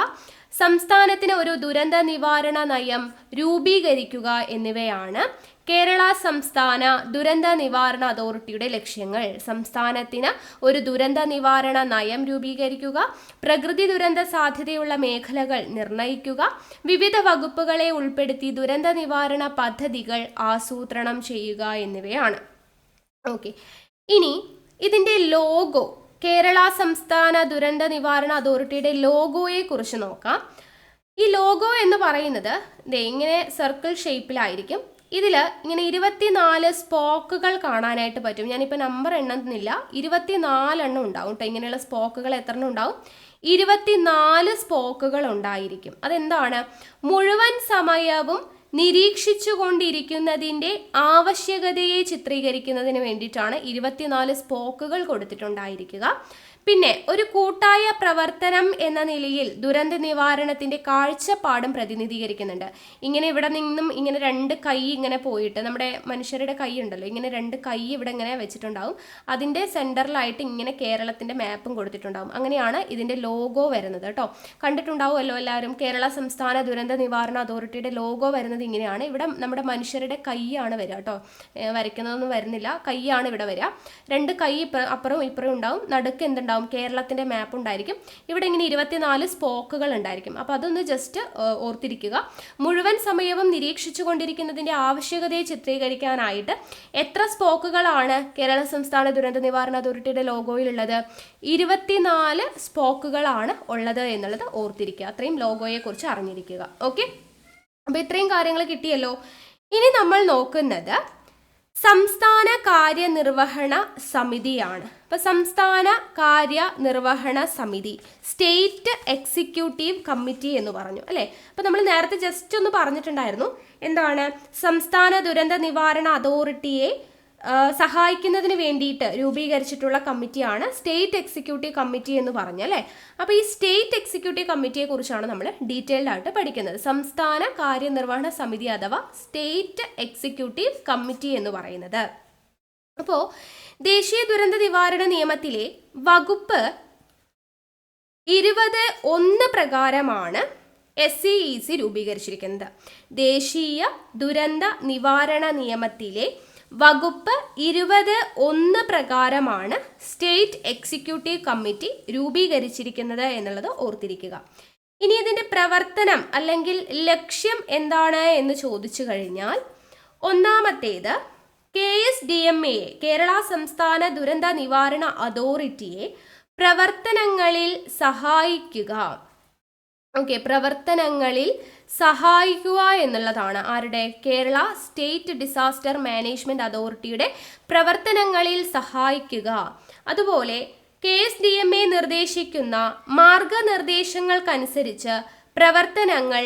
സംസ്ഥാനത്തിന് ഒരു ദുരന്ത നിവാരണ നയം രൂപീകരിക്കുക എന്നിവയാണ് കേരള സംസ്ഥാന ദുരന്ത നിവാരണ അതോറിറ്റിയുടെ ലക്ഷ്യങ്ങൾ. സംസ്ഥാനത്തിന് ഒരു ദുരന്ത നിവാരണ നയം രൂപീകരിക്കുക, പ്രകൃതി ദുരന്ത സാധ്യതയുള്ള മേഖലകൾ നിർണയിക്കുക, വിവിധ വകുപ്പുകളെ ഉൾപ്പെടുത്തി ദുരന്ത നിവാരണ പദ്ധതികൾ ആസൂത്രണം ചെയ്യുക എന്നിവയാണ്. ഓക്കെ, ഇനി ഇതിൻ്റെ ലോഗോ, കേരള സംസ്ഥാന ദുരന്ത നിവാരണ അതോറിറ്റിയുടെ ലോഗോയെ കുറിച്ച് നോക്കാം. ഈ ലോഗോ എന്ന് പറയുന്നത് ഇങ്ങനെ സർക്കിൾ ഷേപ്പിലായിരിക്കും. ഇതിൽ ഇങ്ങനെ 24 സ്പോക്കുകൾ കാണാനായിട്ട് പറ്റും. ഞാനിപ്പോൾ നമ്പർ എണ്ണുന്നില്ല, 24 എണ്ണം ഉണ്ടാവും കേട്ടോ. ഇങ്ങനെയുള്ള സ്പോക്കുകൾ എത്ര എണ്ണം ഉണ്ടാവും? 24 സ്പോക്കുകൾ ഉണ്ടായിരിക്കും. അതെന്താണ്? മുഴുവൻ സമയവും നിരീക്ഷിച്ചു കൊണ്ടിരിക്കുന്നതിൻ്റെ ആവശ്യകതയെ ചിത്രീകരിക്കുന്നതിന് വേണ്ടിയിട്ടാണ് 24 സ്പോക്കുകൾ കൊടുത്തിട്ടുണ്ടായിരിക്കുക. പിന്നെ ഒരു കൂട്ടായ പ്രവർത്തനം എന്ന നിലയിൽ ദുരന്ത നിവാരണത്തിൻ്റെ കാഴ്ചപ്പാടും പ്രതിനിധീകരിക്കുന്നുണ്ട്. ഇങ്ങനെ ഇവിടെ നിന്നും ഇങ്ങനെ 2 കൈ ഇങ്ങനെ പോയിട്ട്, നമ്മുടെ മനുഷ്യരുടെ കൈ ഉണ്ടല്ലോ, ഇങ്ങനെ 2 കൈ ഇവിടെ ഇങ്ങനെ വെച്ചിട്ടുണ്ടാവും. അതിൻ്റെ സെൻറ്ററിലായിട്ട് ഇങ്ങനെ കേരളത്തിൻ്റെ മാപ്പും കൊടുത്തിട്ടുണ്ടാവും. അങ്ങനെയാണ് ഇതിൻ്റെ ലോഗോ വരുന്നത് കേട്ടോ. കണ്ടിട്ടുണ്ടാവുമല്ലോ എല്ലാവരും. കേരള സംസ്ഥാന ദുരന്ത നിവാരണ അതോറിറ്റിയുടെ ലോഗോ വരുന്നത് ഇങ്ങനെയാണ്. ഇവിടെ നമ്മുടെ മനുഷ്യരുടെ കൈയാണ് വരിക കേട്ടോ. വരയ്ക്കുന്നതൊന്നും വരുന്നില്ല, കൈയാണ് ഇവിടെ വരിക. 2 കൈ അപ്പുറവും ഇപ്പുറവും ഉണ്ടാവും. നടുക്ക് എന്തുണ്ടാവും? കേരളത്തിൻ്റെ മാപ്പ് ഉണ്ടായിരിക്കും. ഇവിടെ ഇങ്ങനെ 24 സ്പോക്കുകൾ ഉണ്ടായിരിക്കും. അപ്പോൾ അതൊന്ന് ജസ്റ്റ് ഓർത്തിരിക്കുക. മുഴുവൻ സമയവും നിരീക്ഷിച്ചു കൊണ്ടിരിക്കുന്നതിൻ്റെ ആവശ്യകതയെ ചിത്രീകരിക്കാനായിട്ട് എത്ര സ്പോക്കുകളാണ് കേരള സംസ്ഥാന ദുരന്ത നിവാരണ അതോറിറ്റിയുടെ ലോഗോയിലുള്ളത്? 24 സ്പോക്കുകളാണ് ഉള്ളത് എന്നുള്ളത് ഓർത്തിരിക്കുക. അത്രയും ലോഗോയെക്കുറിച്ച് അറിഞ്ഞിരിക്കുക. ഓക്കെ, അപ്പോൾ ഇത്രയും കാര്യങ്ങൾ കിട്ടിയല്ലോ. ഇനി നമ്മൾ നോക്കുന്നത് സംസ്ഥാന കാര്യനിർവഹണ സമിതിയാണ്. അപ്പോൾ സംസ്ഥാന കാര്യനിർവഹണ സമിതി, സ്റ്റേറ്റ് എക്സിക്യൂട്ടീവ് കമ്മിറ്റി എന്ന് പറഞ്ഞു അല്ലേ. അപ്പോൾ നമ്മൾ നേരത്തെ ജസ്റ്റ് ഒന്ന് പറഞ്ഞിട്ടുണ്ടായിരുന്നു, എന്താണ്? സംസ്ഥാന ദുരന്ത നിവാരണ അതോറിറ്റിയെ സഹായിക്കുന്നതിന് വേണ്ടിയിട്ട് രൂപീകരിച്ചിട്ടുള്ള കമ്മിറ്റിയാണ് സ്റ്റേറ്റ് എക്സിക്യൂട്ടീവ് കമ്മിറ്റി എന്ന് പറഞ്ഞു അല്ലേ. അപ്പോൾ ഈ സ്റ്റേറ്റ് എക്സിക്യൂട്ടീവ് കമ്മിറ്റിയെ കുറിച്ചാണ് നമ്മൾ ഡീറ്റെയിൽഡ് ആയിട്ട് പഠിക്കുന്നത്. സംസ്ഥാന കാര്യനിർവഹണ സമിതി അഥവാ സ്റ്റേറ്റ് എക്സിക്യൂട്ടീവ് കമ്മിറ്റി എന്ന് പറയുന്നത്. അപ്പോൾ ദേശീയ ദുരന്ത നിവാരണ നിയമത്തിലെ വകുപ്പ് 20(1) പ്രകാരമാണ് SCEC രൂപീകരിച്ചിരിക്കുന്നത്. ദേശീയ ദുരന്ത നിവാരണ നിയമത്തിലെ വകുപ്പ് 20(1) പ്രകാരമാണ് സ്റ്റേറ്റ് എക്സിക്യൂട്ടീവ് കമ്മിറ്റി രൂപീകരിച്ചിരിക്കുന്നത് എന്നുള്ളത് ഓർത്തിരിക്കുക. ഇനി ഇതിൻ്റെ പ്രവർത്തനം അല്ലെങ്കിൽ ലക്ഷ്യം എന്താണ് എന്ന് ചോദിച്ചു കഴിഞ്ഞാൽ, ഒന്നാമത്തേത് KSDMA, കേരള സംസ്ഥാന ദുരന്ത നിവാരണ അതോറിറ്റിയെ പ്രവർത്തനങ്ങളിൽ സഹായിക്കുക. ഓക്കെ, പ്രവർത്തനങ്ങളിൽ സഹായിക്കുക എന്നുള്ളതാണ് ആരുടെ? കേരള സ്റ്റേറ്റ് ഡിസാസ്റ്റർ മാനേജ്മെൻറ്റ് അതോറിറ്റിയുടെ പ്രവർത്തനങ്ങളിൽ സഹായിക്കുക. അതുപോലെ KSDMA നിർദ്ദേശിക്കുന്ന മാർഗനിർദ്ദേശങ്ങൾക്കനുസരിച്ച് പ്രവർത്തനങ്ങൾ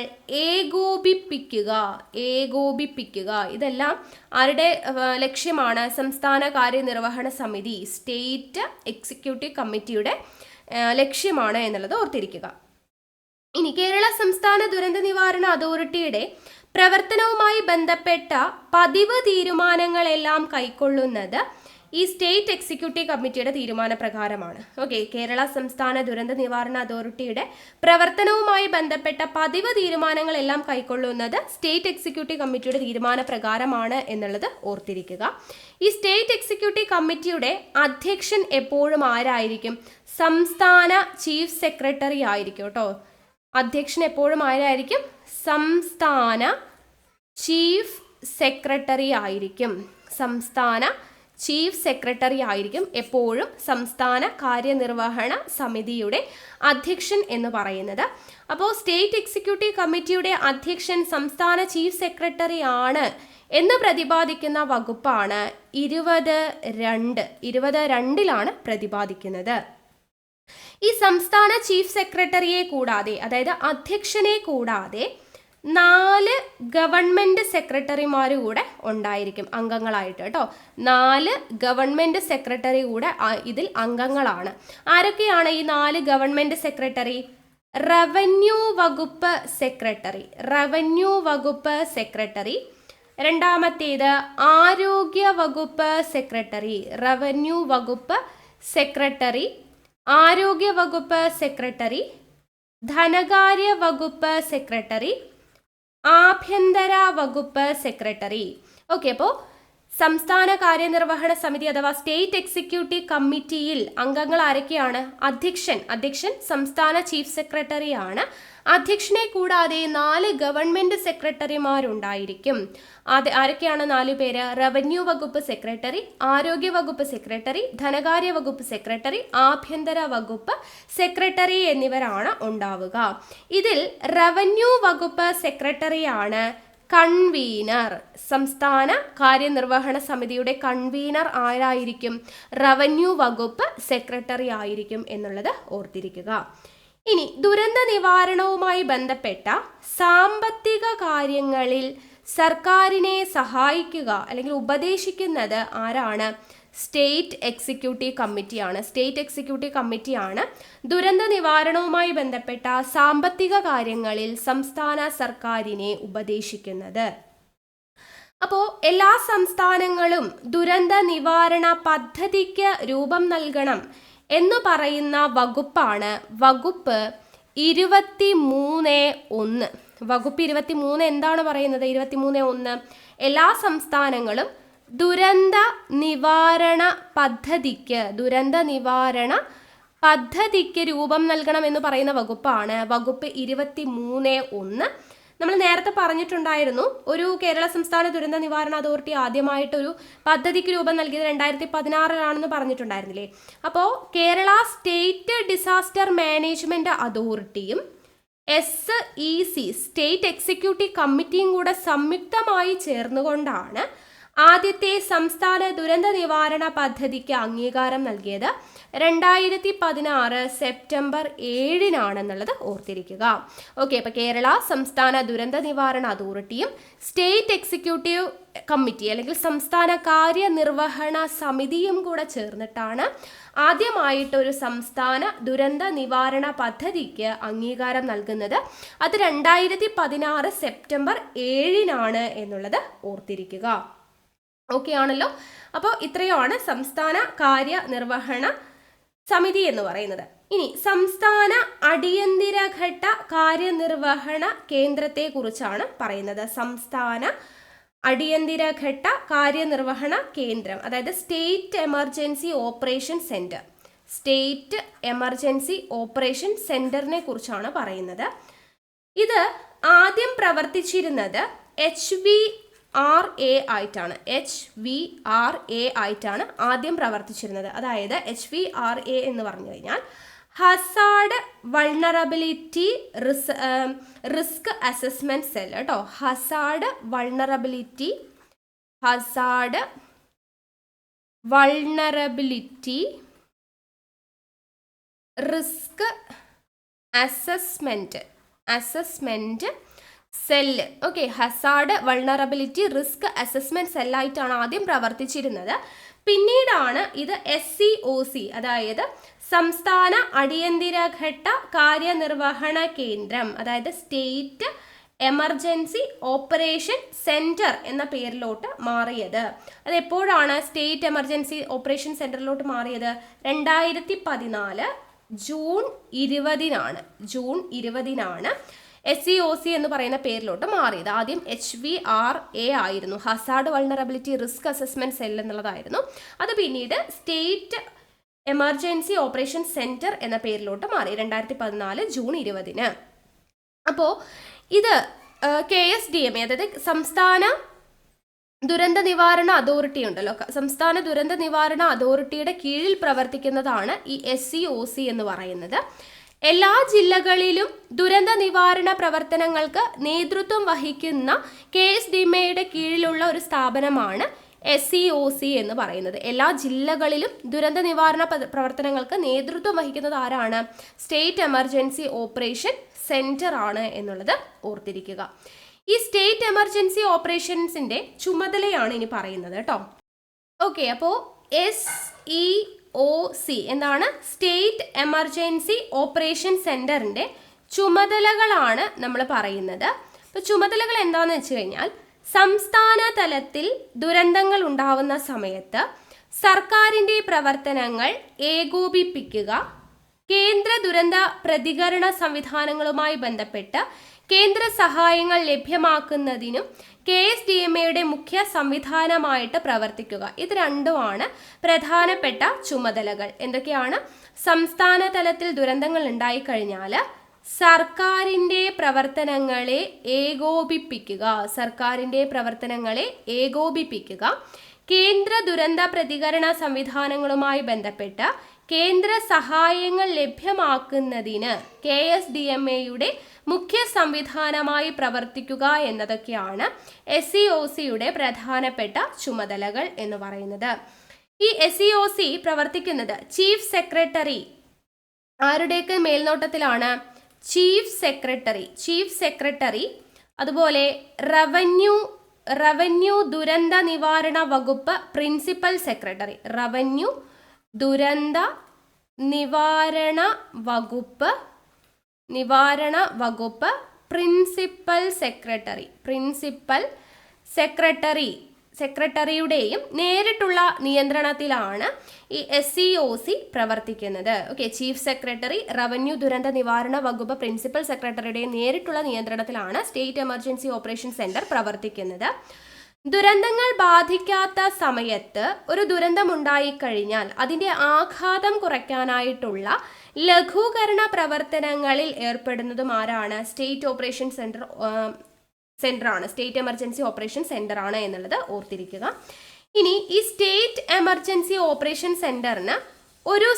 ഏകോപിപ്പിക്കുക. ഇതെല്ലാം ആരുടെ ലക്ഷ്യമാണ്? സംസ്ഥാന കാര്യനിർവഹണ സമിതി, സ്റ്റേറ്റ് എക്സിക്യൂട്ടീവ് കമ്മിറ്റിയുടെ ലക്ഷ്യമാണ് എന്നുള്ളത് ഓർത്തിരിക്കുക. ഇനി കേരള സംസ്ഥാന ദുരന്ത നിവാരണ അതോറിറ്റിയുടെ പ്രവർത്തനവുമായി ബന്ധപ്പെട്ട പതിവ് തീരുമാനങ്ങളെല്ലാം കൈക്കൊള്ളുന്നത് ഈ സ്റ്റേറ്റ് എക്സിക്യൂട്ടീവ് കമ്മിറ്റിയുടെ തീരുമാനപ്രകാരമാണ്. ഓക്കെ, കേരള സംസ്ഥാന ദുരന്ത നിവാരണ അതോറിറ്റിയുടെ പ്രവർത്തനവുമായി ബന്ധപ്പെട്ട പതിവ് തീരുമാനങ്ങളെല്ലാം കൈക്കൊള്ളുന്നത് സ്റ്റേറ്റ് എക്സിക്യൂട്ടീവ് കമ്മിറ്റിയുടെ തീരുമാനപ്രകാരമാണ് എന്നുള്ളത് ഓർത്തിരിക്കുക. ഈ സ്റ്റേറ്റ് എക്സിക്യൂട്ടീവ് കമ്മിറ്റിയുടെ അധ്യക്ഷൻ എപ്പോഴും ആരായിരിക്കും? സംസ്ഥാന ചീഫ് സെക്രട്ടറി ആയിരിക്കും കേട്ടോ. അധ്യക്ഷൻ എപ്പോഴും ആരായിരിക്കും? സംസ്ഥാന ചീഫ് സെക്രട്ടറി ആയിരിക്കും. സംസ്ഥാന ചീഫ് സെക്രട്ടറി ആയിരിക്കും എപ്പോഴും സംസ്ഥാന കാര്യനിർവഹണ സമിതിയുടെ അധ്യക്ഷൻ എന്ന് പറയുന്നത്. അപ്പോൾ സ്റ്റേറ്റ് എക്സിക്യൂട്ടീവ് കമ്മിറ്റിയുടെ അധ്യക്ഷൻ സംസ്ഥാന ചീഫ് സെക്രട്ടറി ആണ് എന്ന് പ്രതിപാദിക്കുന്ന വകുപ്പാണ് 20(2). 20(2)ലാണ് പ്രതിപാദിക്കുന്നത്. ഈ സംസ്ഥാന ചീഫ് സെക്രട്ടറിയെ കൂടാതെ, അതായത് അധ്യക്ഷനെ കൂടാതെ 4 ഗവൺമെൻറ് സെക്രട്ടറിമാർ കൂടെ ഉണ്ടായിരിക്കും അംഗങ്ങളായിട്ട് കേട്ടോ. 4 ഗവൺമെൻറ് സെക്രട്ടറി കൂടെ ഇതിൽ അംഗങ്ങളാണ്. ആരൊക്കെയാണ് ഈ 4 ഗവൺമെൻറ് സെക്രട്ടറി? റവന്യൂ വകുപ്പ് സെക്രട്ടറി. രണ്ടാമത്തേത് ആരോഗ്യ വകുപ്പ് സെക്രട്ടറി. റവന്യൂ വകുപ്പ് സെക്രട്ടറി, ആരോഗ്യ വകുപ്പ് സെക്രട്ടറി, ധനകാര്യ വകുപ്പ് സെക്രട്ടറി, ആഭ്യന്തര വകുപ്പ് സെക്രട്ടറി. ഓക്കെ, അപ്പോൾ സംസ്ഥാന കാര്യനിർവഹണ സമിതി അഥവാ സ്റ്റേറ്റ് എക്സിക്യൂട്ടീവ് കമ്മിറ്റിയിൽ അംഗങ്ങൾ ആരൊക്കെയാണ്? അധ്യക്ഷൻ സംസ്ഥാന ചീഫ് സെക്രട്ടറിയാണ്. അധ്യക്ഷനെ കൂടാതെ 4 ഗവൺമെന്റ് സെക്രട്ടറിമാരുണ്ടായിരിക്കും. ആരൊക്കെയാണ് 4 പേര്? റവന്യൂ വകുപ്പ് സെക്രട്ടറി, ആരോഗ്യ വകുപ്പ് സെക്രട്ടറി, ധനകാര്യ വകുപ്പ് സെക്രട്ടറി, ആഭ്യന്തര വകുപ്പ് സെക്രട്ടറി എന്നിവരാണ് ഉണ്ടാവുക. ഇതിൽ റവന്യൂ വകുപ്പ് സെക്രട്ടറിയാണ് കൺവീനർ. സംസ്ഥാന കാര്യനിർവഹണ സമിതിയുടെ കൺവീനർ ആരായിരിക്കും? റവന്യൂ വകുപ്പ് സെക്രട്ടറി ആയിരിക്കും എന്നുള്ളത് ഓർത്തിരിക്കുക. ഇനി ദുരന്ത നിവാരണവുമായി ബന്ധപ്പെട്ട സാമ്പത്തിക കാര്യങ്ങളിൽ സർക്കാരിനെ സഹായിക്കുക അല്ലെങ്കിൽ ഉപദേശിക്കുന്നത് ആരാണ്? സ്റ്റേറ്റ് എക്സിക്യൂട്ടീവ് കമ്മിറ്റിയാണ്. സ്റ്റേറ്റ് എക്സിക്യൂട്ടീവ് കമ്മിറ്റിയാണ് ദുരന്ത നിവാരണവുമായി ബന്ധപ്പെട്ട സാമ്പത്തിക കാര്യങ്ങളിൽ സംസ്ഥാന സർക്കാരിനെ ഉപദേശിക്കുന്നത്. അപ്പോൾ എല്ലാ സംസ്ഥാനങ്ങളും ദുരന്ത നിവാരണ പദ്ധതിക്ക് രൂപം നൽകണം എന്ന് പറയുന്ന വകുപ്പാണ് വകുപ്പ് 23(1). വകുപ്പ് 23 എന്താണ് പറയുന്നത്? 23(1) എല്ലാ സംസ്ഥാനങ്ങളും ദുരന്ത നിവാരണ പദ്ധതിക്ക് രൂപം നൽകണം എന്ന് പറയുന്ന വകുപ്പാണ് വകുപ്പ് 23(1). നമ്മൾ നേരത്തെ പറഞ്ഞിട്ടുണ്ടായിരുന്നു, ഒരു കേരള സംസ്ഥാന ദുരന്ത നിവാരണ അതോറിറ്റി ആദ്യമായിട്ടൊരു പദ്ധതിക്ക് രൂപം നൽകിയത് 2016 പറഞ്ഞിട്ടുണ്ടായിരുന്നില്ലേ? അപ്പോൾ കേരള സ്റ്റേറ്റ് ഡിസാസ്റ്റർ മാനേജ്മെന്റ് അതോറിറ്റിയും SEC സ്റ്റേറ്റ് എക്സിക്യൂട്ടീവ് കമ്മിറ്റിയും കൂടെ സംയുക്തമായി ചേർന്നുകൊണ്ടാണ് ആദ്യത്തെ സംസ്ഥാന ദുരന്ത നിവാരണ പദ്ധതിക്ക് അംഗീകാരം നൽകിയത്. 2016 സെപ്റ്റംബർ 7 ഓർത്തിരിക്കുക. ഓക്കെ, അപ്പോൾ കേരള സംസ്ഥാന ദുരന്ത നിവാരണ അതോറിറ്റിയും സ്റ്റേറ്റ് എക്സിക്യൂട്ടീവ് കമ്മിറ്റി അല്ലെങ്കിൽ സംസ്ഥാന കാര്യനിർവഹണ സമിതിയും കൂടെ ചേർന്നിട്ടാണ് ആദ്യമായിട്ടൊരു സംസ്ഥാന ദുരന്ത നിവാരണ പദ്ധതിക്ക് അംഗീകാരം നൽകുന്നത്. അത് 2016 സെപ്റ്റംബർ 7 എന്നുള്ളത് ഓർത്തിരിക്കുക. ഓക്കെ ആണല്ലോ. അപ്പോൾ ഇത്രയുമാണ് സംസ്ഥാന കാര്യനിർവഹണ സമിതി എന്ന് പറയുന്നത്. ഇനി സംസ്ഥാന അടിയന്തരഘട്ട കാര്യനിർവഹണ കേന്ദ്രത്തെ കുറിച്ചാണ് പറയുന്നത്. സംസ്ഥാന അടിയന്തരഘട്ട കാര്യനിർവഹണ കേന്ദ്രം, അതായത് state emergency operation centre. State emergency operation സെന്ററിനെ കുറിച്ചാണ് പറയുന്നത്. ഇത് ആദ്യം പ്രവർത്തിച്ചിരുന്നത് HVRA ആയിട്ടാണ്. HVRA ആയിട്ടാണ് ആദ്യം പ്രവർത്തിച്ചിരുന്നത്. അതായത് HVRA എന്ന് പറഞ്ഞു കഴിഞ്ഞാൽ hazard vulnerability risk assessment cell കേട്ടോ. Hazard vulnerability risk assessment cell. Okay, hazard vulnerability risk assessment സെല്ലായിട്ടാണ് ആദ്യം പ്രവർത്തിച്ചിരുന്നത്. പിന്നീടാണ് ഇത് SEOC, അതായത് സംസ്ഥാന അടിയന്തരഘട്ട കാര്യനിർവഹണ കേന്ദ്രം, അതായത് സ്റ്റേറ്റ് എമർജൻസി ഓപ്പറേഷൻ സെന്റർ എന്ന പേരിലോട്ട് മാറിയത്. അത് എപ്പോഴാണ് സ്റ്റേറ്റ് എമർജൻസി ഓപ്പറേഷൻ സെന്ററിലോട്ട് മാറിയത്? 2014 ജൂൺ 20 SEOC എന്ന് പറയുന്ന പേരിലോട്ട് മാറിയത്. ആദ്യം HVRA ആയിരുന്നു, Hazard vulnerability risk assessment cell എന്നുള്ളതായിരുന്നു. അത് പിന്നീട് സ്റ്റേറ്റ് എമർജൻസി ഓപ്പറേഷൻ സെന്റർ എന്ന പേരിലോട്ട് മാറി 2014 ജൂൺ 20. അപ്പോൾ ഇത് KSDMA, അതായത് സംസ്ഥാന ദുരന്ത നിവാരണ അതോറിറ്റി ഉണ്ടല്ലോ, സംസ്ഥാന ദുരന്ത നിവാരണ അതോറിറ്റിയുടെ കീഴിൽ പ്രവർത്തിക്കുന്നതാണ് ഈ SEOC എന്ന് പറയുന്നത്. എല്ലാ ജില്ലകളിലും ദുരന്ത നിവാരണ പ്രവർത്തനങ്ങൾക്ക് നേതൃത്വം വഹിക്കുന്ന KSDMAയുടെ കീഴിലുള്ള ഒരു സ്ഥാപനമാണ് SEOC എന്ന് പറയുന്നത്. എല്ലാ ജില്ലകളിലും ദുരന്ത നിവാരണ പ്രവർത്തനങ്ങൾക്ക് നേതൃത്വം വഹിക്കുന്നത് ആരാണ്? സ്റ്റേറ്റ് എമർജൻസി ഓപ്പറേഷൻ സെന്റർ ആണ് എന്നുള്ളത് ഓർത്തിരിക്കുക. ഈ സ്റ്റേറ്റ് എമർജൻസി ഓപ്പറേഷൻസിന്റെ ചുമതലയാണ് ഇനി പറയുന്നത് കേട്ടോ. ഓക്കെ, അപ്പോൾ SEOC എന്താണ്? സ്റ്റേറ്റ് എമർജൻസി ഓപ്പറേഷൻ സെന്ററിന്റെ ചുമതലകളാണ് നമ്മൾ പറയുന്നത്. അപ്പോൾ ചുമതലകൾ എന്താണെന്ന് വെച്ച് കഴിഞ്ഞാൽ, സംസ്ഥാന തലത്തിൽ ദുരന്തങ്ങൾ ഉണ്ടാവുന്ന സമയത്ത് സർക്കാരിൻ്റെ പ്രവർത്തനങ്ങൾ ഏകോപിപ്പിക്കുക, കേന്ദ്ര ദുരന്ത പ്രതികരണ സംവിധാനങ്ങളുമായി ബന്ധപ്പെട്ട് കേന്ദ്ര സഹായങ്ങൾ ലഭ്യമാക്കുന്നതിനും KSDMAയുടെ മുഖ്യ സംവിധാനമായിട്ട് പ്രവർത്തിക്കുക. ഇത് രണ്ടുമാണ് പ്രധാനപ്പെട്ട ചുമതലകൾ. എന്തൊക്കെയാണ്? സംസ്ഥാന തലത്തിൽ ദുരന്തങ്ങൾ ഉണ്ടായിക്കഴിഞ്ഞാൽ സർക്കാരിൻ്റെ പ്രവർത്തനങ്ങളെ ഏകോപിപ്പിക്കുക. കേന്ദ്ര ദുരന്ത പ്രതികരണ സംവിധാനങ്ങളുമായി ബന്ധപ്പെട്ട് കേന്ദ്ര സഹായങ്ങൾ ലഭ്യമാക്കുന്നതിന് KSDMAയുടെ മുഖ്യ സംവിധാനമായി പ്രവർത്തിക്കുക എന്നതൊക്കെയാണ് SEOCയുടെ പ്രധാനപ്പെട്ട ചുമതലകൾ എന്ന് പറയുന്നത്. ഈ SEOC പ്രവർത്തിക്കുന്നത് ചീഫ് സെക്രട്ടറി ആരുടെയൊക്കെ മേൽനോട്ടത്തിലാണ്? ചീഫ് സെക്രട്ടറി, അതുപോലെ റവന്യൂ ദുരന്ത നിവാരണ വകുപ്പ് പ്രിൻസിപ്പൽ സെക്രട്ടറി, റവന്യൂ ദുരന്ത നിവാരണ വകുപ്പ് പ്രിൻസിപ്പൽ സെക്രട്ടറിയുടെയും നേരിട്ടുള്ള നിയന്ത്രണത്തിലാണ് ഈ SEOC പ്രവർത്തിക്കുന്നത്. ഓക്കെ, ചീഫ് സെക്രട്ടറി, റവന്യൂ ദുരന്ത നിവാരണ വകുപ്പ് പ്രിൻസിപ്പൽ സെക്രട്ടറിയുടെയും നേരിട്ടുള്ള നിയന്ത്രണത്തിലാണ് സ്റ്റേറ്റ് എമർജൻസി ഓപ്പറേഷൻ സെന്റർ പ്രവർത്തിക്കുന്നത്. ദുരന്തങ്ങൾ ബാധിക്കാത്ത സമയത്ത് ഒരു ദുരന്തമുണ്ടായിക്കഴിഞ്ഞാൽ അതിൻ്റെ ആഘാതം കുറയ്ക്കാനായിട്ടുള്ള ലഘൂകരണ പ്രവർത്തനങ്ങളിൽ ഏർപ്പെടുന്നതും ആരാണ്? സ്റ്റേറ്റ് ഓപ്പറേഷൻ സെന്ററാണ്, സ്റ്റേറ്റ് എമർജൻസി ഓപ്പറേഷൻ സെന്ററാണ് എന്നുള്ളത് ഓർത്തിരിക്കുക. ഇനി ഈ സ്റ്റേറ്റ് എമർജൻസി ഓപ്പറേഷൻ സെന്ററിന് ഒരു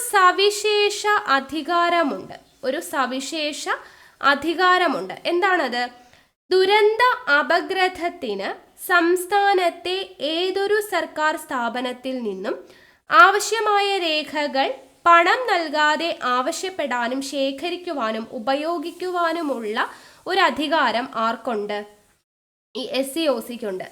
സവിശേഷ അധികാരമുണ്ട്. എന്താണത്? ദുരന്ത അപഗ്രഥത്തിന് സംസ്ഥാനത്തെ ഏതൊരു സർക്കാർ സ്ഥാപനത്തിൽ നിന്നും ആവശ്യമായ രേഖകൾ പണം നൽകാതെ ആവശ്യപ്പെടാനും ശേഖരിക്കുവാനും ഉപയോഗിക്കുവാനുമുള്ള ഒരു അധികാരം ആർക്കുണ്ട്? ഈ SEOCക്കുണ്ട്.